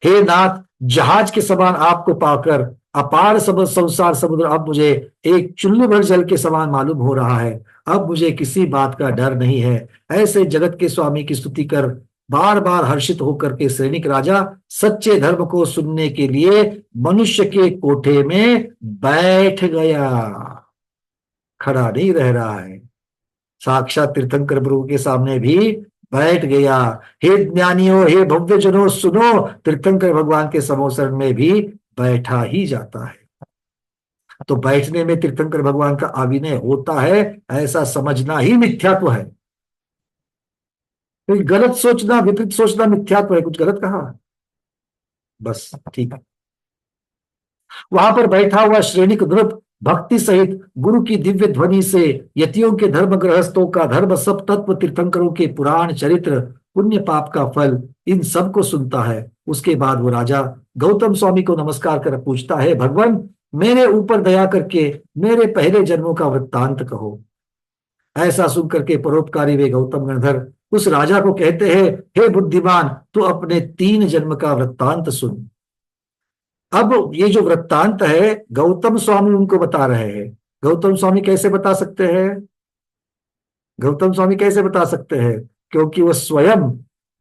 हे नाथ, जहाज के समान आपको पाकर अपार संसार समुद्र अब मुझे एक चुल्लू भर जल के समान मालूम हो रहा है। अब मुझे किसी बात का डर नहीं है। ऐसे जगत के स्वामी की स्तुति कर बार बार हर्षित होकर के सैनिक राजा सच्चे धर्म को सुनने के लिए मनुष्य के कोठे में बैठ गया, खड़ा नहीं रह रहा है। साक्षात तीर्थंकर प्रभु के सामने भी बैठ गया। हे ज्ञानियों, हे भव्य जनों, सुनो, तीर्थंकर भगवान के समोसरण में भी बैठा ही जाता है। तो बैठने में तीर्थंकर भगवान का अभिनय होता है, ऐसा समझना ही मिथ्यात्व है। कुछ गलत सोचना, विपरीत सोचना मिथ्यात्व है। कुछ गलत कहा, बस ठीक है। वहां पर बैठा हुआ श्रेणिक ध्रुव भक्ति सहित गुरु की दिव्य ध्वनि से यतियों के धर्म, गृहस्थों का धर्म, सब तत्व, तीर्थंकरों के पुराण चरित्र, पुण्य पाप का फल, इन सब को सुनता है। उसके बाद वो राजा गौतम स्वामी को नमस्कार कर पूछता है, भगवान, मेरे ऊपर दया करके मेरे पहले जन्मों का वृत्तांत कहो। ऐसा सुनकर के परोपकारी वे गौतम गणधर उस राजा को कहते हैं, हे बुद्धिमान, तू अपने 3 जन्म का वृत्तांत सुन। अब ये जो वृत्तांत है गौतम स्वामी उनको बता रहे हैं। गौतम स्वामी कैसे बता सकते हैं? गौतम स्वामी कैसे बता सकते हैं? क्योंकि वो स्वयं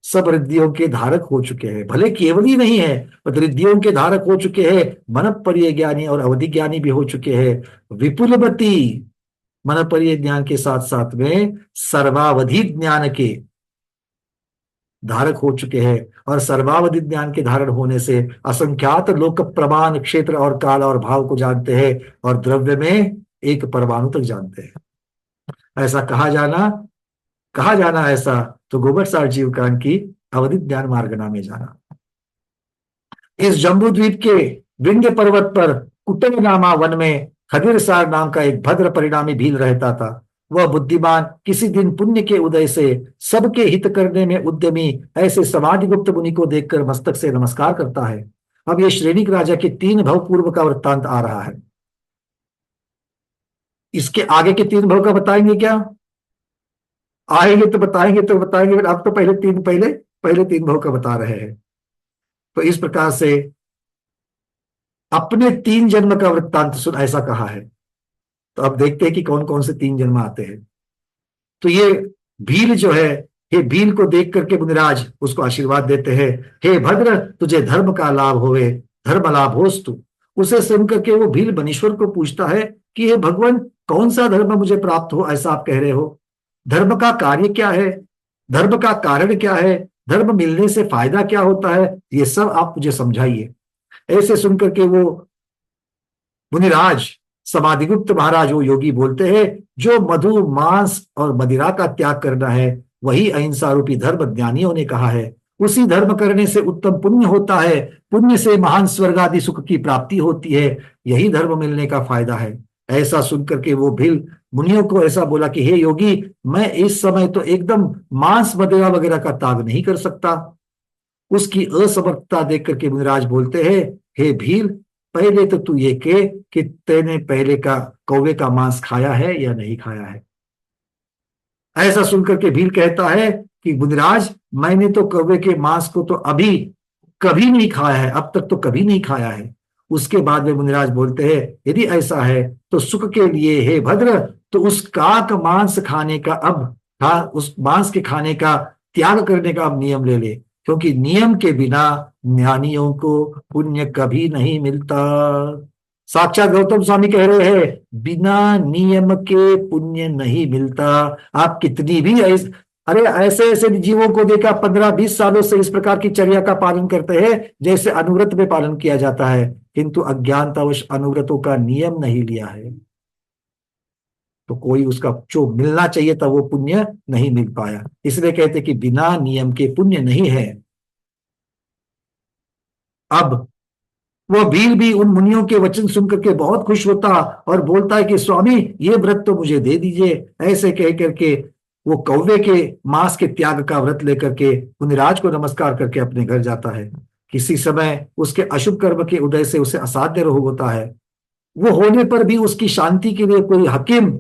सब रिद्धियों के धारक हो चुके हैं। भले केवल ही नहीं है, पर रिद्धियों के धारक हो चुके हैं। मनपरिय ज्ञानी और अवधि ज्ञानी भी हो चुके हैं। विपुलमती मनपरिय ज्ञान के साथ साथ में सर्वावधि ज्ञान के धारक हो चुके हैं। और सर्वावधि ज्ञान के धारण होने से असंख्यात लोक प्रमाण, क्षेत्र और काल और भाव को जानते हैं, और द्रव्य में एक परमाणु तक जानते हैं। ऐसा कहा जाना ऐसा तो गोबरसार जीव कांड की अवधि ज्ञान मार्गना में जाना। इस जम्बू द्वीप के विंध्य पर्वत पर कुटुंब नामा वन में खदिरसार नाम का एक भद्र परिणामी भील रहता था। वह बुद्धिमान किसी दिन पुण्य के उदय से सबके हित करने में उद्यमी ऐसे समाधिगुप्त मुनि को देखकर मस्तक से नमस्कार करता है। अब ये श्रेणिक राजा के 3 भव पूर्व का वृत्तांत आ रहा है। इसके आगे के 3 भव का बताएंगे क्या? आएंगे तो बताएंगे, फिर अब तो पहले 3 भव का बता रहे हैं। तो इस प्रकार से अपने 3 जन्म का वृत्तांत सुन, ऐसा कहा है। तो अब देखते हैं कि कौन कौन से 3 जन्म आते हैं। तो ये भील जो है, हे भील को देख करके मुनिराज उसको आशीर्वाद देते हैं, हे भद्र तुझे धर्म का लाभ होवे, धर्म लाभ होस तू। उसे सुन करके वो भील बनीश्वर को पूछता है कि हे भगवान, कौन सा धर्म मुझे प्राप्त हो, ऐसा आप कह रहे हो? धर्म का कार्य क्या है, धर्म का कारण क्या है, धर्म मिलने से फायदा क्या होता है, ये सब आप मुझे समझाइए। ऐसे सुनकर के वो मुनिराज समाधिगुप्त महाराज, वो योगी बोलते हैं, जो मधु मांस और मदिरा का त्याग करना है वही अहिंसा रूपी धर्म ज्ञानियों ने कहा है। उसी धर्म करने से उत्तम पुण्य होता है, पुण्य से महान स्वर्ग आदि सुख की प्राप्ति होती है, यही धर्म मिलने का फायदा है। ऐसा सुनकर के वो भील मुनियों को ऐसा बोला कि हे योगी, मैं इस समय तो एकदम मांस मदिरा वगैरह का त्याग नहीं कर सकता। उसकी असमर्थता देख करके मुनिराज बोलते हैं, हे भील, पहले तो तू ये कह कि तेने पहले का कौवे का मांस खाया है या नहीं खाया है। ऐसा सुनकर के भील कहता है कि मुनिराज, मैंने तो कौवे के मांस को तो अभी कभी नहीं खाया है, अब तक तो कभी नहीं खाया है। उसके बाद में मुनिराज बोलते हैं, यदि ऐसा है तो सुख के लिए हे भद्र, तो उस काक मांस खाने का उस मांस के खाने का त्याग करने का अब नियम ले ले, क्योंकि नियम के बिना ज्ञानियों को पुण्य कभी नहीं मिलता। साक्षात गौतम स्वामी कह रहे हैं, बिना नियम के पुण्य नहीं मिलता। आप कितनी भी अरे ऐसे ऐसे जीवों को देखा 15-20 सालों से इस प्रकार की चर्या का पालन करते हैं जैसे अनुव्रत में पालन किया जाता है, किंतु अज्ञानतावश अनुव्रतों का नियम नहीं लिया है, तो कोई उसका जो मिलना चाहिए था वो पुण्य नहीं मिल पाया। इसलिए कहते कि बिना नियम के पुण्य नहीं है। अब वह भील भी उन मुनियों के वचन सुनकर के बहुत खुश होता और बोलता है कि स्वामी, ये व्रत तो मुझे दे दीजिए। ऐसे कह करके वो कौवे के मांस के त्याग का व्रत लेकर के मुनिराज को नमस्कार करके अपने घर जाता है। किसी समय उसके अशुभ कर्म के उदय से उसे असाध्य रोग होता है। वो होने पर भी उसकी शांति के लिए कोई हकीम,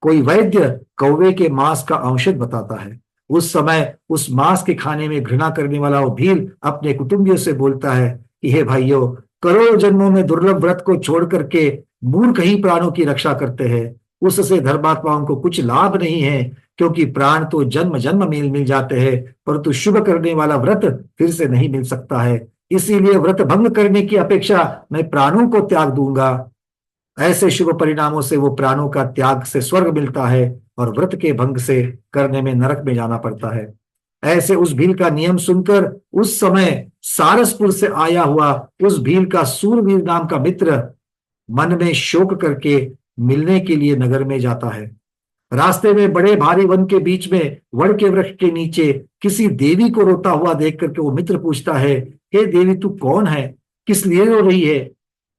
कोई वैद्य कौवे के मांस का औषध बताता है। उस समय उस मांस के खाने में घृणा करने वाला वो भील अपने कुटुंबियों से बोलता है कि हे भाइयों, करोड़ों जन्मों में दुर्लभ व्रत को छोड़ करके मूर्ख ही प्राणों की रक्षा करते हैं। उससे धर्मात्माओं को कुछ लाभ नहीं है, क्योंकि प्राण तो जन्म जन्म मिल जाते हैं, परंतु शुभ करने वाला व्रत फिर से नहीं मिल सकता है। इसीलिए व्रत भंग करने की अपेक्षा मैं प्राणों को त्याग दूंगा। ऐसे शुभ परिणामों से वो प्राणों का त्याग से स्वर्ग मिलता है और व्रत के भंग से करने में नरक में जाना पड़ता है। ऐसे उस भील का नियम सुनकर उस समय सारसपुर से आया हुआ उस भील का सूरवीर नाम का मित्र मन में शोक करके मिलने के लिए नगर में जाता है। रास्ते में बड़े भारी वन के बीच में वड़ के वृक्ष के नीचे किसी देवी को रोता हुआ देख करके वो मित्र पूछता है, हे देवी, तू कौन है, किस लिए रो रही है,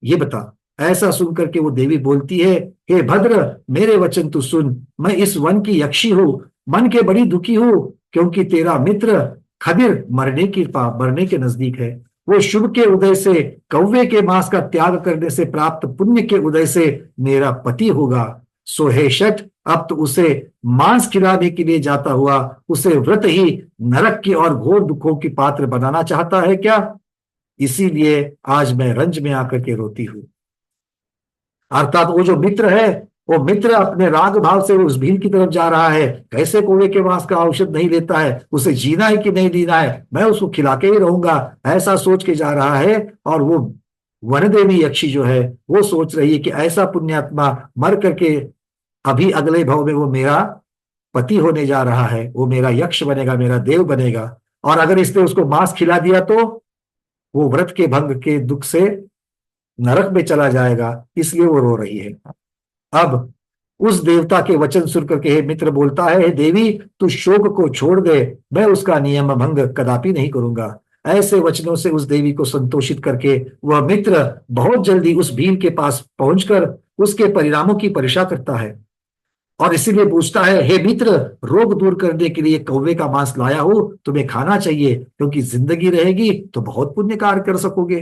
ये बता। ऐसा सुनकर के वो देवी बोलती है, हे भद्र, मेरे वचन तू सुन। मैं इस वन की यक्षी हूँ, मन के बड़ी दुखी हूँ, क्योंकि तेरा मित्र खदिर मरने के नजदीक है। वो शुभ के उदय से, कौवे के मांस का त्याग करने से प्राप्त पुण्य के उदय से मेरा पति होगा। सो हे शठ, अब तो उसे मांस खिलाने के लिए जाता हुआ उसे व्रत ही नरक की और घोर दुखों की पात्र बनाना चाहता है क्या? इसीलिए आज मैं रंज में आकर के रोती हूँ। अर्थात वो जो मित्र है, वो मित्र अपने राग भाव से उस भील की तरफ जा रहा है। कैसे कौवे के मांस का औषध नहीं लेता है, उसे जीना है कि नहीं जीना है, मैं उसको खिला के ही रहूंगा, ऐसा सोच के जा रहा है। और वो वनदेवी यक्षी जो है वो सोच रही है कि ऐसा पुण्यात्मा मर करके अभी अगले भाव में वो मेरा पति होने जा रहा है, वो मेरा यक्ष बनेगा, मेरा देव बनेगा, और अगर इसने उसको मांस खिला दिया तो वो व्रत के भंग के दुख से नरक में चला जाएगा। इसलिए वो रो रही है। अब उस देवता के वचन सुनकर के हे मित्र बोलता है, हे देवी, तू शोक को छोड़ दे, मैं उसका नियम भंग कदापि नहीं करूंगा। ऐसे वचनों से उस देवी को संतोषित करके वह मित्र बहुत जल्दी उस भील के पास पहुंचकर उसके परिणामों की परीक्षा करता है और इसीलिए पूछता है, हे मित्र, रोग दूर करने के लिए कौवे का मांस लाया हूं, तुम्हें खाना चाहिए, क्योंकि जिंदगी रहेगी तो बहुत पुण्य कार्य कर सकोगे।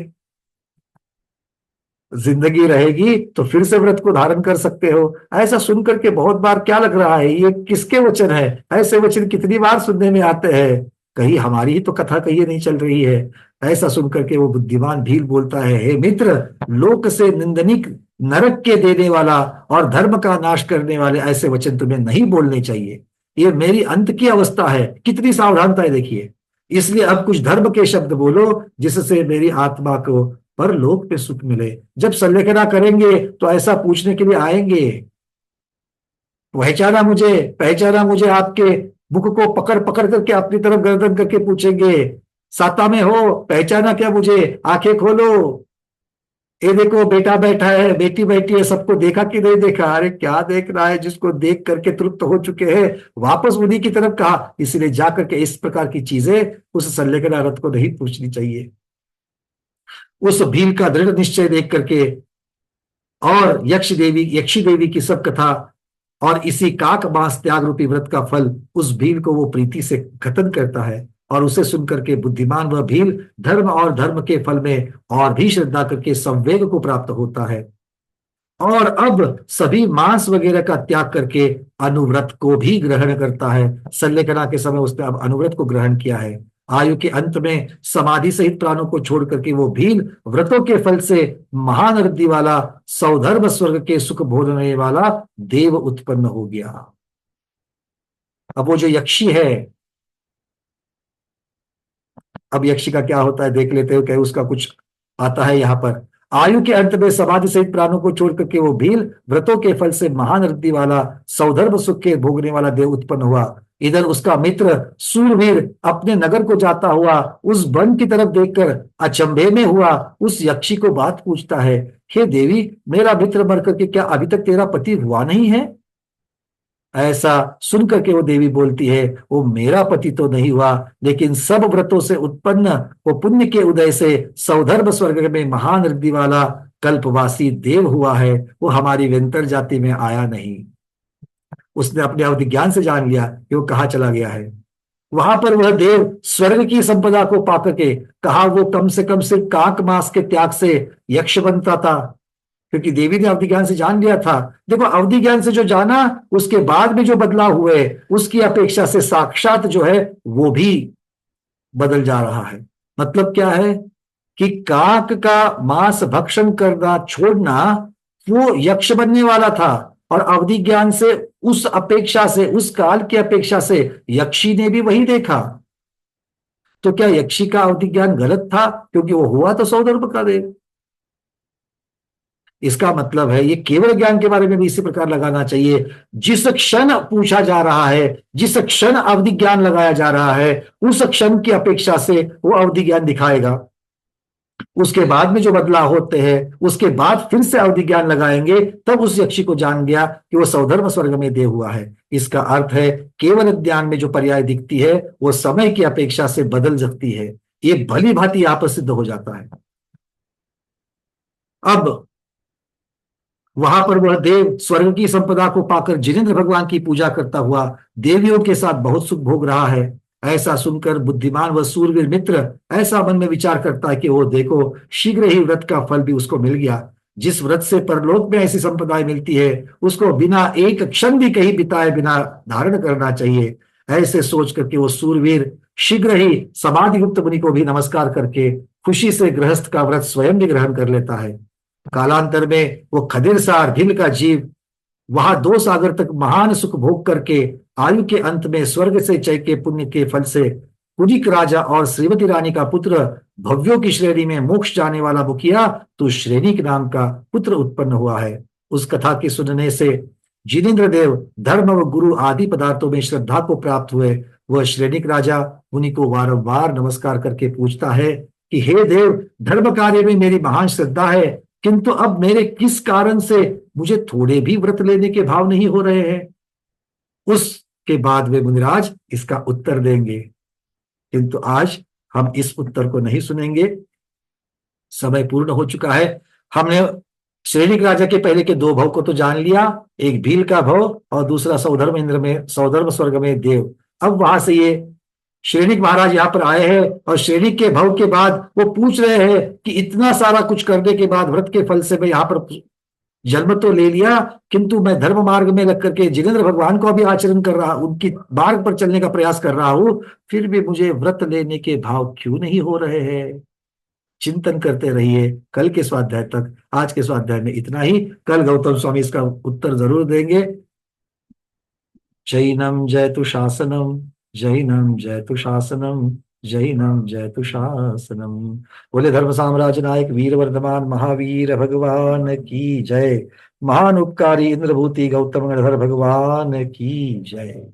जिंदगी रहेगी तो फिर से व्रत को धारण कर सकते हो। ऐसा सुन करके बहुत बार क्या लग रहा है, ये किसके वचन है? ऐसे वचन कितनी बार सुनने में आते हैं, कहीं हमारी ही तो कथा कहीं नहीं चल रही है। ऐसा सुन करके वो बुद्धिमान भील बोलता है, हे मित्र, लोक से निंदनिक, नरक के देने वाला और धर्म का नाश करने वाले ऐसे वचन तुम्हें नहीं बोलने चाहिए। ये मेरी अंत की अवस्था है, कितनी सावधानता है देखिए। इसलिए अब कुछ धर्म के शब्द बोलो जिससे मेरी आत्मा को परलोक पे सुख मिले। जब संलेखना करेंगे तो ऐसा पूछने के लिए आएंगे, पहचाना मुझे आपके मुख को पकड़ पकड़ करके अपनी तरफ गर्दन करके पूछेंगे, साता में हो, पहचाना क्या मुझे, आंखें खोलो, ये देखो बेटा बैठा है, बेटी बैठी है, सबको देखा कि नहीं देखा? अरे क्या देख रहा है, जिसको देख करके तृप्त हो चुके हैं, वापस उन्हीं की तरफ कहा। इसलिए जाकर के इस प्रकार की चीजें उस संलेखना रथ को नहीं पूछनी चाहिए। उस भील का दृढ़ निश्चय देख करके और यक्षी देवी की सब कथा और इसी काक मास त्याग रूपी व्रत का फल उस भील को वो प्रीति से खतन करता है। और उसे सुनकर के बुद्धिमान वह भील धर्म और धर्म के फल में और भी श्रद्धा करके संवेग को प्राप्त होता है, और अब सभी मांस वगैरह का त्याग करके अनुव्रत को भी ग्रहण करता है। संलेखना के समय उसने अब अनुव्रत को ग्रहण किया है। आयु के अंत में समाधि सहित प्राणों को छोड़ करके वो भील व्रतों के फल से महान रिद्धि वाला सौधर्म स्वर्ग के सुख भोगने वाला देव उत्पन्न हो गया। अब वो जो यक्षी है, अब यक्षी का क्या होता है देख लेते हो, क्या उसका कुछ आता है यहाँ पर। आयु के अंत में समाधि सहित प्राणों को छोड़ करके वो भील व्रतों के फल से महान रिद्धि वाला सौधर्म सुख के भोगने वाला देव उत्पन्न हुआ। इधर उसका मित्र सूरवीर अपने नगर को जाता हुआ उस वन की तरफ देखकर अचंभे में हुआ उस यक्षी को बात पूछता है, हे देवी, मेरा मित्र मर करके क्या अभी तक तेरा पति हुआ नहीं है? ऐसा सुन करके वो देवी बोलती है, वो मेरा पति तो नहीं हुआ, लेकिन सब व्रतों से उत्पन्न वो पुण्य के उदय से सौधर्म स्वर्ग में महान रिद्धि वाला कल्पवासी देव हुआ है। वो हमारी वेंतर जाति में आया नहीं। उसने अपने अवधि ज्ञान से जान लिया कि वो कहाँ चला गया है। वहां पर वह देव स्वर्ग की संपदा को पाकर के कहा वो कम से कम सिर्फ काक मास के त्याग से यक्ष बनता था, क्योंकि देवी ने अवधि ज्ञान से जान लिया था। देखो, अवधि ज्ञान से जो जाना उसके बाद में जो बदलाव हुए उसकी अपेक्षा से साक्षात जो है वो भी बदल जा रहा है। मतलब क्या है कि काक का मांस भक्षण करना छोड़ना वो यक्ष बनने वाला था, और अवधि ज्ञान से उस अपेक्षा से, उस काल की अपेक्षा से यक्षी ने भी वही देखा। तो क्या यक्षी का अवधि ज्ञान गलत था क्योंकि वो हुआ तो सौधर्म का देव? इसका मतलब है ये केवल ज्ञान के बारे में भी इसी प्रकार लगाना चाहिए। जिस क्षण पूछा जा रहा है, जिस क्षण अवधि ज्ञान लगाया जा रहा है, उस क्षण की अपेक्षा से वो अवधि ज्ञान दिखाएगा। उसके बाद में जो बदलाव होते हैं उसके बाद फिर से अवधि ज्ञान लगाएंगे, तब उस यक्षी को जान गया कि वो सौधर्म स्वर्ग में देव हुआ है। इसका अर्थ है केवल ज्ञान में जो पर्याय दिखती है वो समय की अपेक्षा से बदल सकती है। ये भली भांति यहाँ पर सिद्ध हो जाता है। अब वहां पर वह देव स्वर्ग की संपदा को पाकर जिनेंद्र भगवान की पूजा करता हुआ देवियों के साथ बहुत सुख भोग रहा है। ऐसा सुनकर बुद्धिमान व सूरवीर मित्र ऐसा मन में विचार करता है कि वो देखो, शीघ्र ही व्रत का फल भी उसको मिल गया। जिस व्रत से परलोक में ऐसी संपदाएं मिलती है उसको बिना एक क्षण भी कहीं बिताए बिना धारण करना चाहिए। ऐसे सोच करके वो सूरवीर शीघ्र ही समाधि गुप्त मुनि को भी नमस्कार करके खुशी से गृहस्थ का व्रत स्वयं भी ग्रहण कर लेता है। कालांतर में वो खदिर सार भील का जीव वहां 2 सागर तक महान सुख भोग करके आयु के अंत में स्वर्ग से चय के पुण्य के फल से कुलिक राजा और श्रीमती रानी का पुत्र भव्यों की श्रेणी में मोक्ष जाने वाला मुखिया तो श्रेणिक नाम का पुत्र उत्पन्न हुआ है। उस कथा के सुनने से जिनेन्द्र देव धर्म व गुरु आदि पदार्थों में श्रद्धा को प्राप्त हुए। वह श्रेणिक राजा मुनि को वारंवार नमस्कार करके पूछता है कि हे देव, धर्म कार्य में मेरी महान श्रद्धा है, किंतु अब मेरे किस कारण से मुझे थोड़े भी व्रत लेने के भाव नहीं हो रहे हैं। उसके बाद वे मुनिराज इसका उत्तर देंगे, किंतु आज हम इस उत्तर को नहीं सुनेंगे। समय पूर्ण हो चुका है। हमने श्रेणिक राजा के पहले के 2 भव को तो जान लिया, एक भील का भव और दूसरा सौधर्म इंद्र में, सौधर्म स्वर्ग में देव। अब वहां से ये श्रेणिक महाराज यहाँ पर आए हैं और श्रेणिक के भव के बाद वो पूछ रहे हैं कि इतना सारा कुछ करने के बाद व्रत के फल से मैं यहाँ पर जन्म तो ले लिया, किंतु मैं धर्म मार्ग में लग करके जिनेन्द्र भगवान को भी आचरण कर रहा, उनकी मार्ग पर चलने का प्रयास कर रहा हूं, फिर भी मुझे व्रत लेने के भाव क्यों नहीं हो रहे हैं। चिंतन करते रहिए कल के स्वाध्याय तक। आज के स्वाध्याय में इतना ही, कल गौतम स्वामी इसका उत्तर जरूर देंगे। जैनम जयतु शासनम, जैनम जयतु शासनम, जैनम जयतु शासनम। बोले धर्म साम्राज्य नायक वीर वर्धमान महावीर भगवान की जय। महान उपकारी इंद्रभूति गौतम गणधर भगवान की जय।